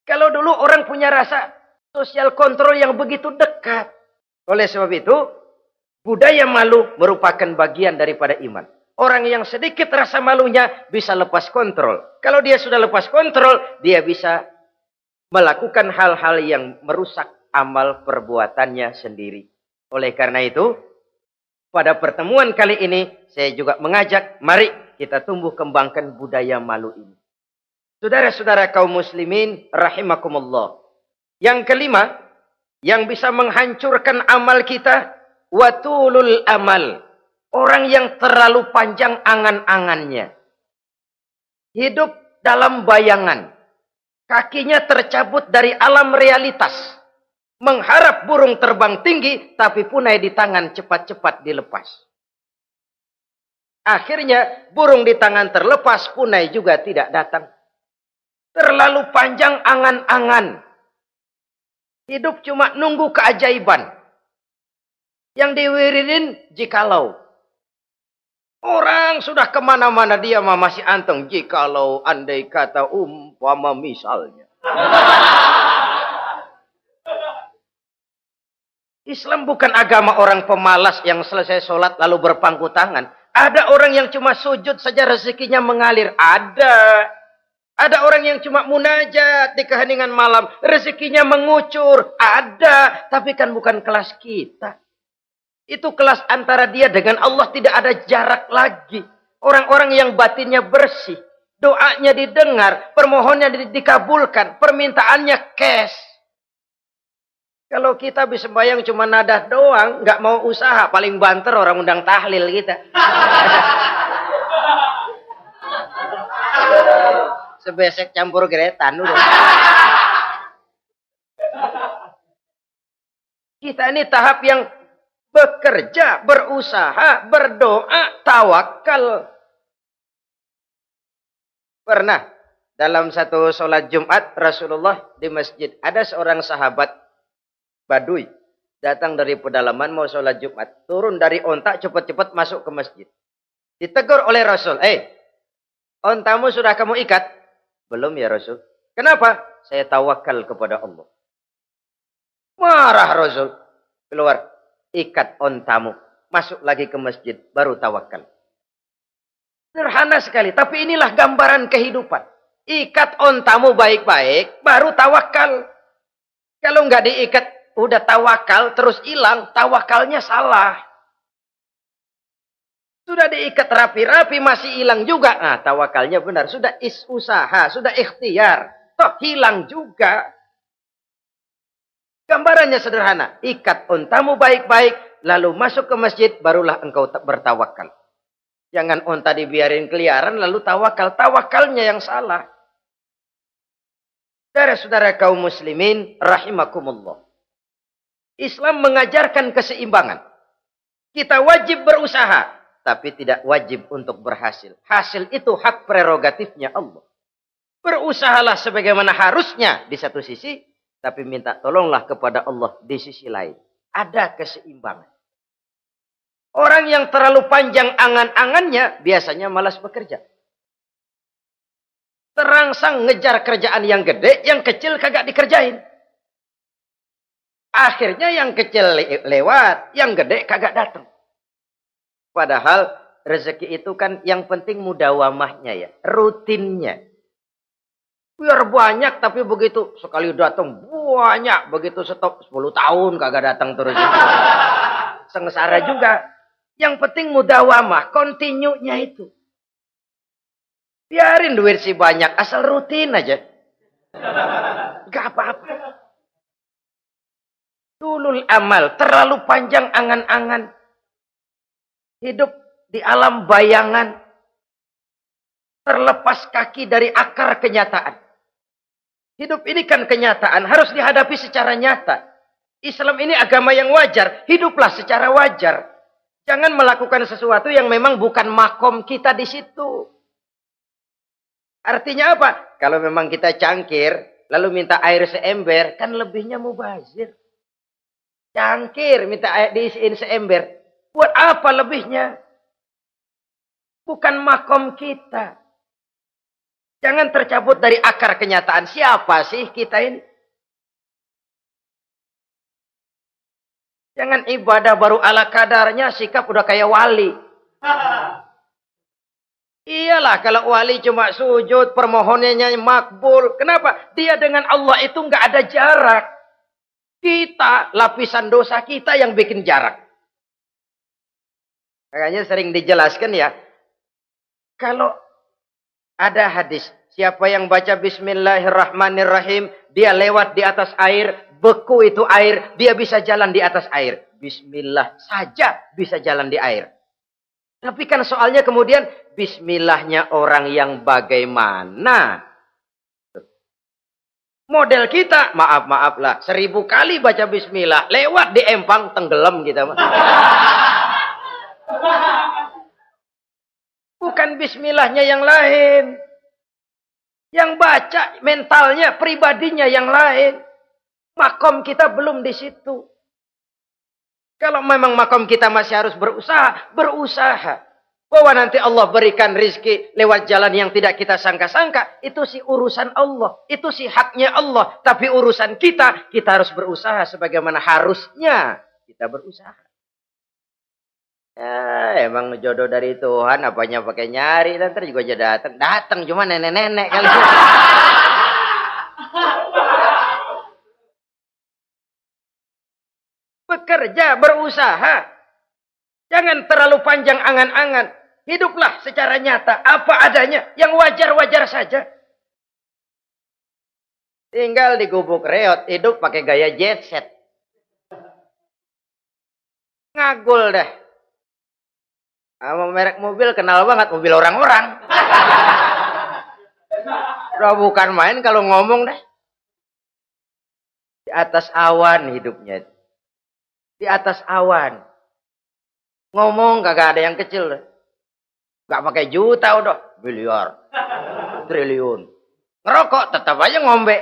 A: Kalau dulu orang punya rasa sosial kontrol yang begitu dekat. Oleh sebab itu, budaya malu merupakan bagian daripada iman. Orang yang sedikit rasa malunya bisa lepas kontrol. Kalau dia sudah lepas kontrol, dia bisa melakukan hal-hal yang merusak amal perbuatannya sendiri. Oleh karena itu, pada pertemuan kali ini, saya juga mengajak, mari kita tumbuh kembangkan budaya malu ini. Saudara-saudara kaum muslimin, rahimakumullah. Yang kelima, yang bisa menghancurkan amal kita, watulul amal. Orang yang terlalu panjang angan-angannya. Hidup dalam bayangan. Kakinya tercabut dari alam realitas. Mengharap burung terbang tinggi, tapi punai di tangan cepat-cepat dilepas. Akhirnya burung di tangan terlepas, punai juga tidak datang. Terlalu panjang angan-angan. Hidup cuma nunggu keajaiban. Yang diwiridin jikalau. Orang sudah kemana-mana dia masih anteng. Jikalau andai kata umpama misalnya. Islam bukan agama orang pemalas yang selesai sholat lalu berpangku tangan. Ada orang yang cuma sujud saja rezekinya mengalir. Ada. Ada orang yang cuma munajat di keheningan malam. Rezekinya mengucur. Ada. Tapi kan bukan kelas kita. Itu kelas antara dia dengan Allah, tidak ada jarak lagi. Orang-orang yang batinnya bersih. Doanya didengar. Permohonannya dikabulkan. Permintaannya cash. Kalau kita bisa bayang cuma nadah doang, nggak mau usaha, paling banter orang undang tahlil kita. Sebesek campur geretan udah. Kita ini tahap yang bekerja, berusaha, berdoa, tawakal. Pernah dalam satu sholat Jumat Rasulullah di masjid, ada seorang sahabat Badui datang dari pedalaman mau sholat Jumat, turun dari onta cepat-cepat masuk ke masjid. Ditegur oleh Rasul, ontamu sudah kamu ikat? Belum ya Rasul. Kenapa? Saya tawakal kepada Allah. Marah Rasul. Keluar, ikat ontamu. Masuk lagi ke masjid, baru tawakal. Sederhana sekali, tapi inilah gambaran kehidupan. Ikat ontamu baik-baik, baru tawakal. Kalau nggak diikat, udah tawakal, terus hilang, tawakalnya salah. Sudah diikat rapi-rapi, masih hilang juga. Nah, tawakalnya benar. Sudah usaha, sudah ikhtiar. Toh hilang juga. Gambarannya sederhana. Ikat ontamu baik-baik, lalu masuk ke masjid, barulah engkau bertawakal. Jangan onta dibiarin keliaran, lalu tawakal. Tawakalnya yang salah. Saudara-saudara kaum muslimin, rahimakumullah. Islam mengajarkan keseimbangan. Kita wajib berusaha, tapi tidak wajib untuk berhasil. Hasil itu hak prerogatifnya Allah. Berusahalah sebagaimana harusnya di satu sisi, tapi minta tolonglah kepada Allah di sisi lain. Ada keseimbangan. Orang yang terlalu panjang angan-angannya biasanya malas bekerja. Terangsang ngejar kerjaan yang gede, yang kecil kagak dikerjain. Akhirnya yang kecil lewat, yang gede kagak datang. Padahal rezeki itu kan yang penting mudawamahnya ya, rutinnya. Biar banyak tapi begitu sekali datang banyak, begitu stop 10 tahun kagak datang terus. Sengsara juga. Yang penting mudawamah, kontinunya itu. Biarin duit sih banyak, asal rutin aja. Gak apa-apa. Tulul amal, terlalu panjang angan-angan. Hidup di alam bayangan. Terlepas kaki dari akar kenyataan. Hidup ini kan kenyataan, harus dihadapi secara nyata. Islam ini agama yang wajar, hiduplah secara wajar. Jangan melakukan sesuatu yang memang bukan makom kita di situ. Artinya apa? Kalau memang kita cangkir, lalu minta air seember, kan lebihnya mubazir. Cangkir, minta air diisiin seember. Buat apa lebihnya? Bukan makom kita. Jangan tercabut dari akar kenyataan. Siapa sih kita ini? Jangan ibadah baru ala kadarnya, sikap udah kayak wali. Iyalah kalau wali cuma sujud, permohonannya makbul. Kenapa? Dia dengan Allah itu nggak ada jarak. Kita, lapisan dosa kita yang bikin jarak. Makanya sering dijelaskan ya. Kalau ada hadis, siapa yang baca Bismillahirrahmanirrahim, dia lewat di atas air, beku itu air, dia bisa jalan di atas air. Bismillah saja bisa jalan di air. Tapi kan soalnya kemudian, Bismillahnya orang yang bagaimana? Model kita, maaf lah, 1000 kali baca Bismillah, lewat di empang, tenggelam kita. Bukan Bismillahnya yang lain. Yang baca mentalnya, pribadinya yang lain. Makom kita belum di situ. Kalau memang makom kita masih harus berusaha, berusaha. Bahwa nanti Allah berikan rizki lewat jalan yang tidak kita sangka-sangka. Itu sih urusan Allah. Itu sih haknya Allah. Tapi urusan kita harus berusaha sebagaimana harusnya kita berusaha. Ya, emang jodoh dari Tuhan, apanya pakai nyari, nanti juga aja datang. Datang cuma nenek-nenek kali. Bekerja, berusaha. Jangan terlalu panjang angan-angan. Hiduplah secara nyata, apa adanya, yang wajar-wajar saja. Tinggal di gubuk reot, hidup pakai gaya jet set. Ngagul dah. Sama merek mobil kenal banget, mobil orang-orang. Udah bukan main kalau ngomong deh. Di atas awan hidupnya. Di atas awan. Ngomong kagak ada yang kecil. Gak pakai juta udah. Miliar. Triliun. Ngerokok tetap aja ngombe.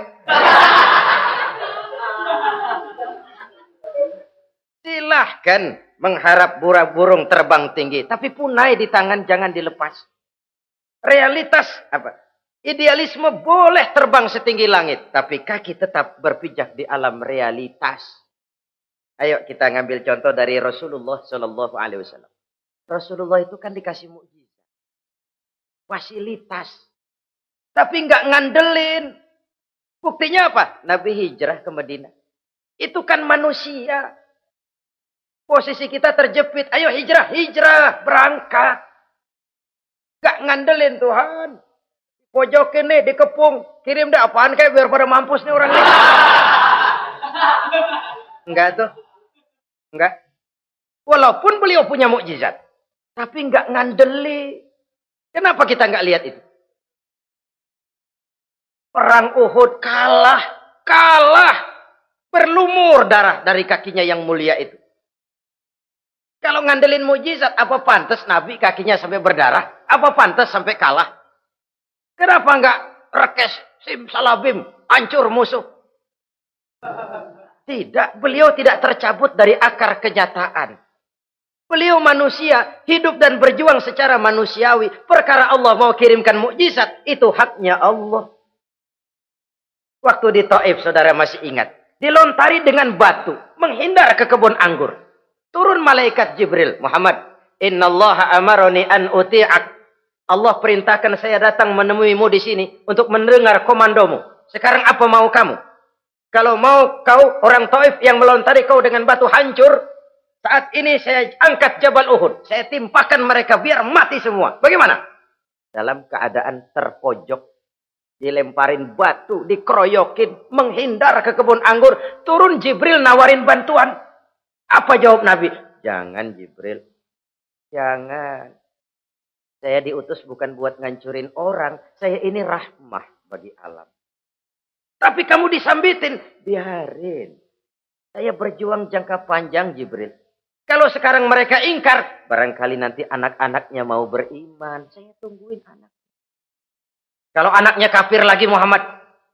A: Silahkan mengharap burung terbang tinggi. Tapi punai di tangan jangan dilepas. Realitas apa? Idealisme boleh terbang setinggi langit. Tapi kaki tetap berpijak di alam realitas. Ayo kita ngambil contoh dari Rasulullah Sallallahu Alaihi Wasallam. Rasulullah itu kan dikasih mukjizat, fasilitas, tapi nggak ngandelin. Buktinya apa? Nabi hijrah ke Madinah. Itu kan manusia. Posisi kita terjepit. Ayo hijrah, berangkat. Gak ngandelin Tuhan. Pojokin nih, dikepung. Kirim dah apaan kayak biar pada mampus nih orang ini. Enggak tuh. Enggak. Walaupun beliau punya mukjizat. Tapi enggak ngandeli. Kenapa kita enggak lihat itu? Perang Uhud kalah. Berlumur darah dari kakinya yang mulia itu. Kalau ngandelin mukjizat, apa pantas Nabi kakinya sampai berdarah? Apa pantas sampai kalah? Kenapa enggak rekes, simsalabim, hancur musuh? Tidak, beliau tidak tercabut dari akar kenyataan. Beliau manusia, hidup dan berjuang secara manusiawi. Perkara Allah mau kirimkan mukjizat, itu haknya Allah. Waktu di Taif, saudara masih ingat. Dilontari dengan batu, menghindar ke kebun anggur. Turun malaikat Jibril, Muhammad, innallaha amaroni an uti'ak. Allah perintahkan saya datang menemuimu di sini untuk mendengar komandomu. Sekarang apa mau kamu? Kalau mau kau orang Taif yang melontari kau dengan batu hancur, saat ini saya angkat Jabal Uhud. Saya timpakan mereka biar mati semua. Bagaimana? Dalam keadaan terpojok, dilemparin batu, dikeroyokin, menghindar ke kebun anggur, turun Jibril nawarin bantuan. Apa jawab Nabi? Jangan Jibril. Jangan. Saya diutus bukan buat ngancurin orang. Saya ini rahmah bagi alam. Tapi kamu disambitin. Biarin. Saya berjuang jangka panjang Jibril. Kalau sekarang mereka ingkar. Barangkali nanti anak-anaknya mau beriman. Saya tungguin anak. Kalau anaknya kafir lagi Muhammad.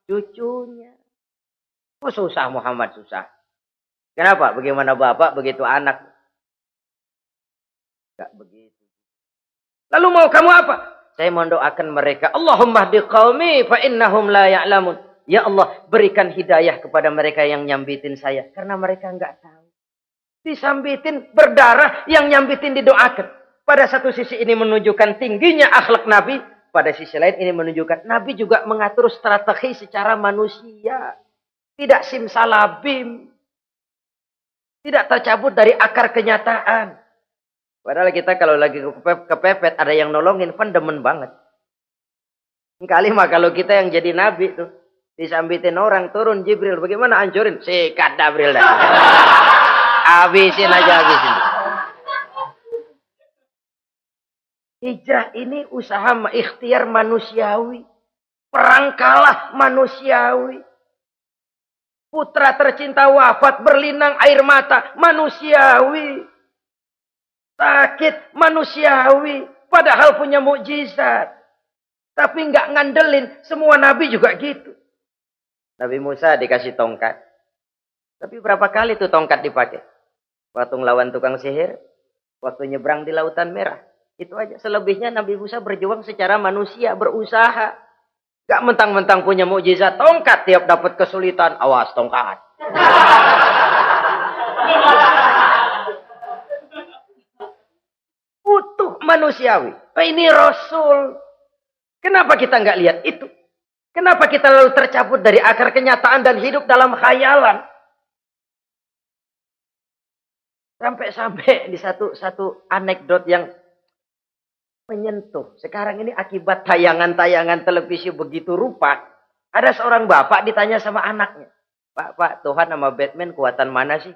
A: Cucunya. Oh susah Muhammad, susah. Kenapa? Bagaimana bapak, begitu anak. Gak begitu. Lalu mau kamu apa? Saya mendoakan mereka. Allahumma hdi qaumi fa innahum la ya'lamun. Ya Allah, berikan hidayah kepada mereka yang nyambitin saya. Karena mereka enggak tahu. Disambitin, berdarah, yang nyambitin didoakan. Pada satu sisi ini menunjukkan tingginya akhlak Nabi. Pada sisi lain ini menunjukkan Nabi juga mengatur strategi secara manusia. Tidak simsalabim. Tidak tercabut dari akar kenyataan. Padahal kita kalau lagi kepepet, ada yang nolongin, kan demen banget. Kali mah kalau kita yang jadi Nabi tuh. Disambitin orang, turun Jibril. Bagaimana hancurin? Sikat Jibril dah. Habisin aja, habisin. Hijrah ini usaha ikhtiar manusiawi. Perang kalah manusiawi. Putra tercinta wafat, berlinang air mata, manusiawi. Sakit, manusiawi. Padahal punya mukjizat. Tapi nggak ngandelin. Semua nabi juga gitu. Nabi Musa dikasih tongkat. Tapi berapa kali tuh tongkat dipakai? Waktu ngelawan tukang sihir. Waktu nyebrang di Lautan Merah. Itu aja. Selebihnya Nabi Musa berjuang secara manusia, berusaha. Gak mentang-mentang punya mukjizat tongkat. Tiap dapat kesulitan, awas tongkat. Utuh manusiawi. Ini Rasul. Kenapa kita nggak lihat itu? Kenapa kita lalu tercabut dari akar kenyataan dan hidup dalam khayalan? Sampai-sampai di satu anekdot yang menyentuh. Sekarang ini akibat tayangan-tayangan televisi begitu rupa. Ada seorang bapak ditanya sama anaknya. Pak, Tuhan sama Batman kuatan mana sih?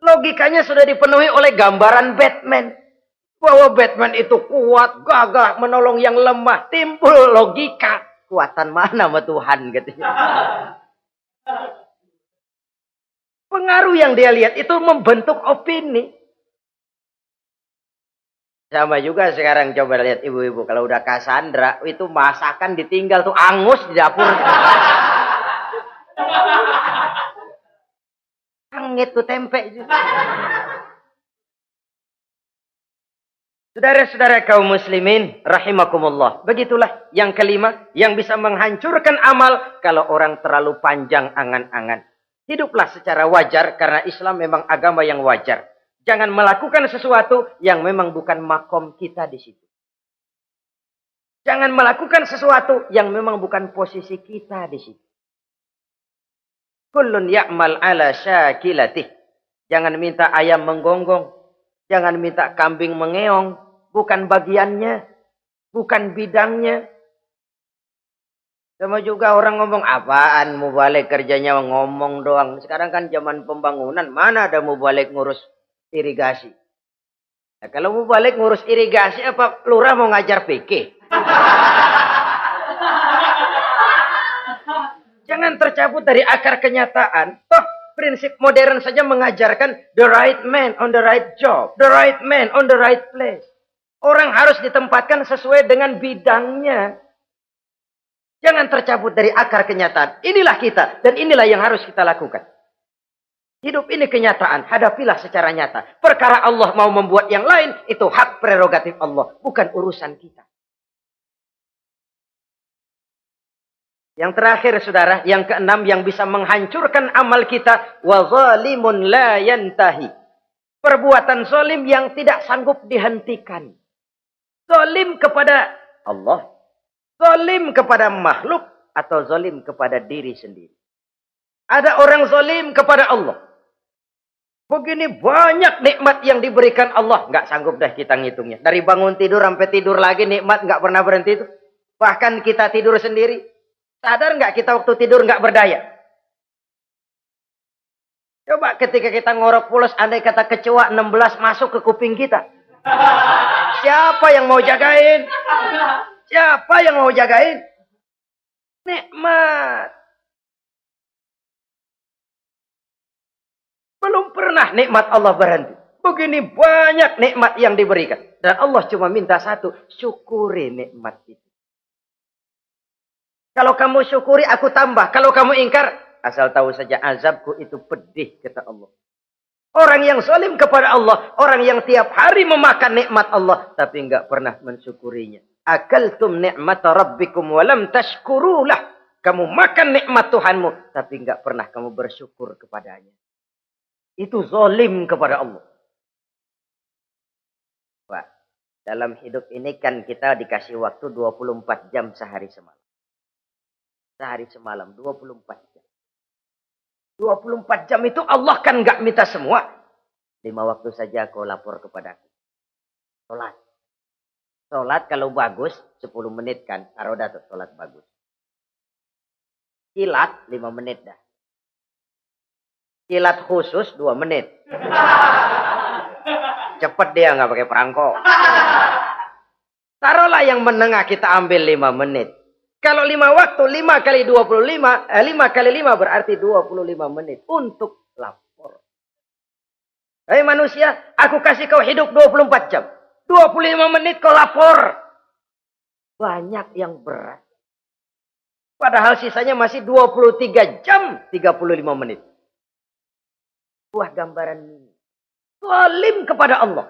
A: Logikanya sudah dipenuhi oleh gambaran Batman. Bahwa Batman itu kuat, gagah, menolong yang lemah. Timbul logika. Kuatan mana sama Tuhan katanya. Pengaruh yang dia lihat itu membentuk opini. Sama juga sekarang coba lihat ibu-ibu. Kalau udah Cassandra, itu masakan ditinggal tuh angus di dapur. Angit tuh tempe. Saudara-saudara kaum muslimin, rahimakumullah. Begitulah yang kelima, yang bisa menghancurkan amal kalau orang terlalu panjang angan-angan. Hiduplah secara wajar karena Islam memang agama yang wajar. Jangan melakukan sesuatu yang memang bukan makom kita di situ. Jangan melakukan sesuatu yang memang bukan posisi kita di situ. Kullun ya'mal ala syakilatih. Jangan minta ayam menggonggong. Jangan minta kambing mengeong. Bukan bagiannya. Bukan bidangnya. Sama juga orang ngomong, apaan mubalik kerjanya ngomong doang. Sekarang kan zaman pembangunan. Mana ada mubalik ngurus irigasi. Nah, kalau mau balik ngurus irigasi apa lurah mau ngajar PK? Jangan tercabut dari akar kenyataan. Toh prinsip modern saja mengajarkan the right man on the right job, the right man on the right place. Orang harus ditempatkan sesuai dengan bidangnya. Jangan tercabut dari akar kenyataan. Inilah kita dan inilah yang harus kita lakukan. Hidup ini kenyataan, hadapilah secara nyata. Perkara Allah mau membuat yang lain, itu hak prerogatif Allah, bukan urusan kita. Yang terakhir saudara, yang keenam yang bisa menghancurkan amal kita, wa zalimun la yantahi. Perbuatan zalim yang tidak sanggup dihentikan. Zalim kepada Allah, zalim kepada makhluk, atau zalim kepada diri sendiri. Ada orang zalim kepada Allah. Begini banyak nikmat yang diberikan Allah. Nggak sanggup dah kita ngitungnya. Dari bangun tidur sampai tidur lagi nikmat nggak pernah berhenti itu. Bahkan kita tidur sendiri. Sadar nggak kita waktu tidur nggak berdaya? Coba ketika kita ngorok pulas, andai kata kecoa 16 masuk ke kuping kita. Siapa yang mau jagain? Siapa yang mau jagain? Nikmat. Belum pernah nikmat Allah berhenti. Begini banyak nikmat yang diberikan. Dan Allah cuma minta satu. Syukuri nikmat itu. Kalau kamu syukuri, aku tambah. Kalau kamu ingkar, asal tahu saja azabku itu pedih, kata Allah. Orang yang zalim kepada Allah. Orang yang tiap hari memakan nikmat Allah. Tapi enggak pernah mensyukurinya. Akaltum ni'mata rabbikum walam tashkurulah. Kamu makan nikmat Tuhanmu. Tapi enggak pernah kamu bersyukur kepadanya. Itu zalim kepada Allah. Wah, dalam hidup ini kan kita dikasih waktu 24 jam sehari semalam. Sehari semalam, 24 jam. 24 jam itu Allah kan nggak minta semua. 5 waktu saja kau lapor kepadaku. Sholat. Sholat kalau bagus, 10 menit kan. Taruh dah tuh sholat bagus. Kilat, 5 menit dah. Kilat khusus 2 menit. Cepet dia nggak pakai perangko. Taruhlah yang menengah kita ambil 5 menit. Kalau 5 waktu 5 kali 25, 5 kali 5 berarti 25 menit untuk lapor. Hei manusia, aku kasih kau hidup 24 jam. 25 menit kau lapor. Banyak yang berat. Padahal sisanya masih 23 jam 35 menit. Buah gambaran ini. Zalim kepada Allah.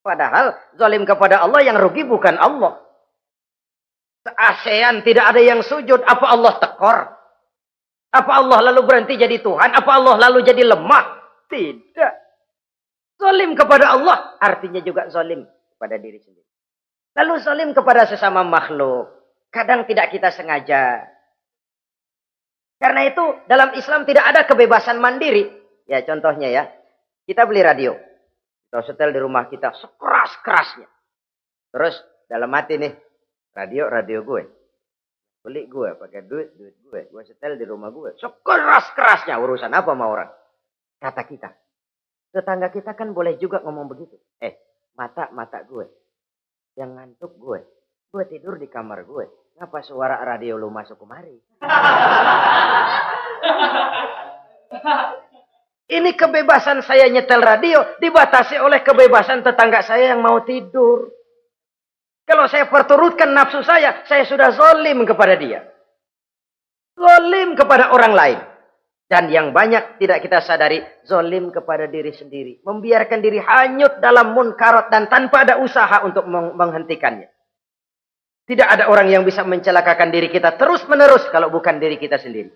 A: Padahal zalim kepada Allah yang rugi bukan Allah. Se-ASEAN tidak ada yang sujud. Apa Allah tekor? Apa Allah lalu berhenti jadi Tuhan? Apa Allah lalu jadi lemah? Tidak. Zalim kepada Allah artinya juga zalim kepada diri sendiri. Lalu zalim kepada sesama makhluk. Kadang tidak kita sengaja. Karena itu dalam Islam tidak ada kebebasan mandiri. Ya contohnya ya, kita beli radio. Kita setel di rumah kita sekeras-kerasnya. Terus dalam hati nih, radio gue. Beli gue, pakai duit gue. Gue setel di rumah gue. Sekeras-kerasnya, urusan apa sama orang? Kata kita. Tetangga kita kan boleh juga ngomong begitu. Mata gue. Yang ngantuk gue. Gue tidur di kamar gue. Ngapa suara radio lu masuk kemari? Ini kebebasan saya nyetel radio dibatasi oleh kebebasan tetangga saya yang mau tidur. Kalau saya perturutkan nafsu saya sudah zalim kepada dia. Zalim kepada orang lain. Dan yang banyak tidak kita sadari, zalim kepada diri sendiri. Membiarkan diri hanyut dalam munkarat dan tanpa ada usaha untuk menghentikannya. Tidak ada orang yang bisa mencelakakan diri kita terus-menerus kalau bukan diri kita sendiri.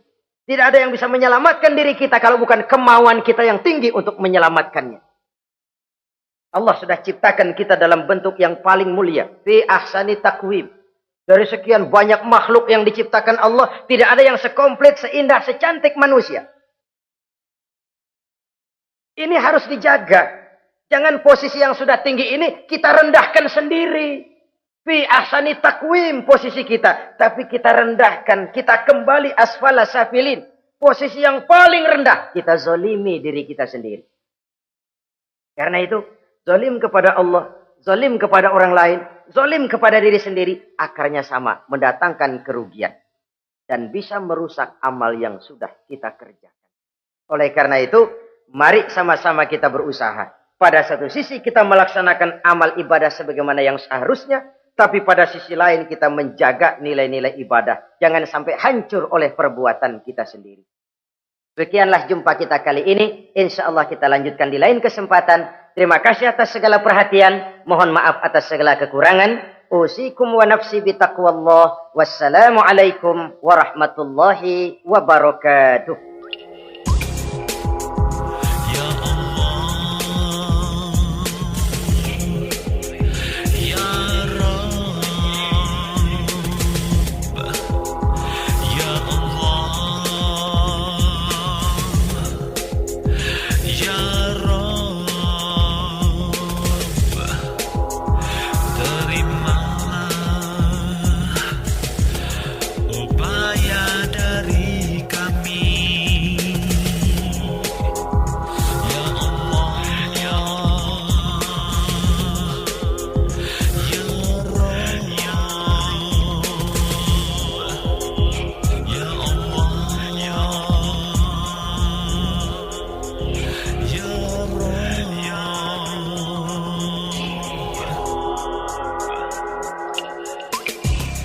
A: Tidak ada yang bisa menyelamatkan diri kita kalau bukan kemauan kita yang tinggi untuk menyelamatkannya. Allah sudah ciptakan kita dalam bentuk yang paling mulia. Fi ahsani taqwim. Dari sekian banyak makhluk yang diciptakan Allah, tidak ada yang sekomplit, seindah, secantik manusia. Ini harus dijaga. Jangan posisi yang sudah tinggi ini kita rendahkan sendiri. Fi ahsani taqwim posisi kita. Tapi kita rendahkan. Kita kembali asfala safilin. Posisi yang paling rendah. Kita zalimi diri kita sendiri. Karena itu, zalim kepada Allah, zalim kepada orang lain, zalim kepada diri sendiri, akarnya sama, mendatangkan kerugian. Dan bisa merusak amal yang sudah kita kerjakan. Oleh karena itu, mari sama-sama kita berusaha. Pada satu sisi kita melaksanakan amal ibadah sebagaimana yang seharusnya, tapi pada sisi lain kita menjaga nilai-nilai ibadah. Jangan sampai hancur oleh perbuatan kita sendiri. Sekianlah jumpa kita kali ini. Insya Allah kita lanjutkan di lain kesempatan. Terima kasih atas segala perhatian. Mohon maaf atas segala kekurangan. Usikum wa nafsi bitaqwallah. Wassalamualaikum warahmatullahi wabarakatuh.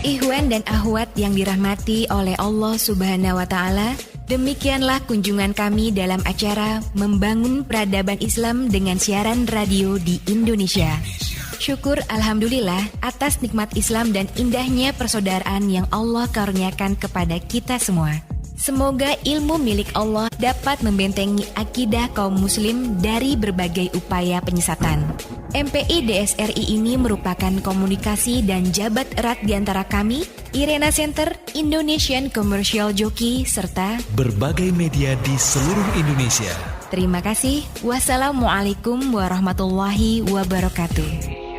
C: Ikhwan dan akhwat yang dirahmati oleh Allah Subhanahu wa Ta'ala, demikianlah kunjungan kami dalam acara Membangun Peradaban Islam dengan siaran radio di Indonesia. Syukur Alhamdulillah atas nikmat Islam dan indahnya persaudaraan yang Allah karuniakan kepada kita semua. Semoga ilmu milik Allah dapat membentengi akidah kaum muslim dari berbagai upaya penyesatan. MPI DSRI ini merupakan komunikasi dan jabat erat di antara kami, Irena Center, Indonesian Commercial Jockey, serta
E: berbagai media di seluruh Indonesia.
C: Terima kasih. Wassalamualaikum warahmatullahi wabarakatuh.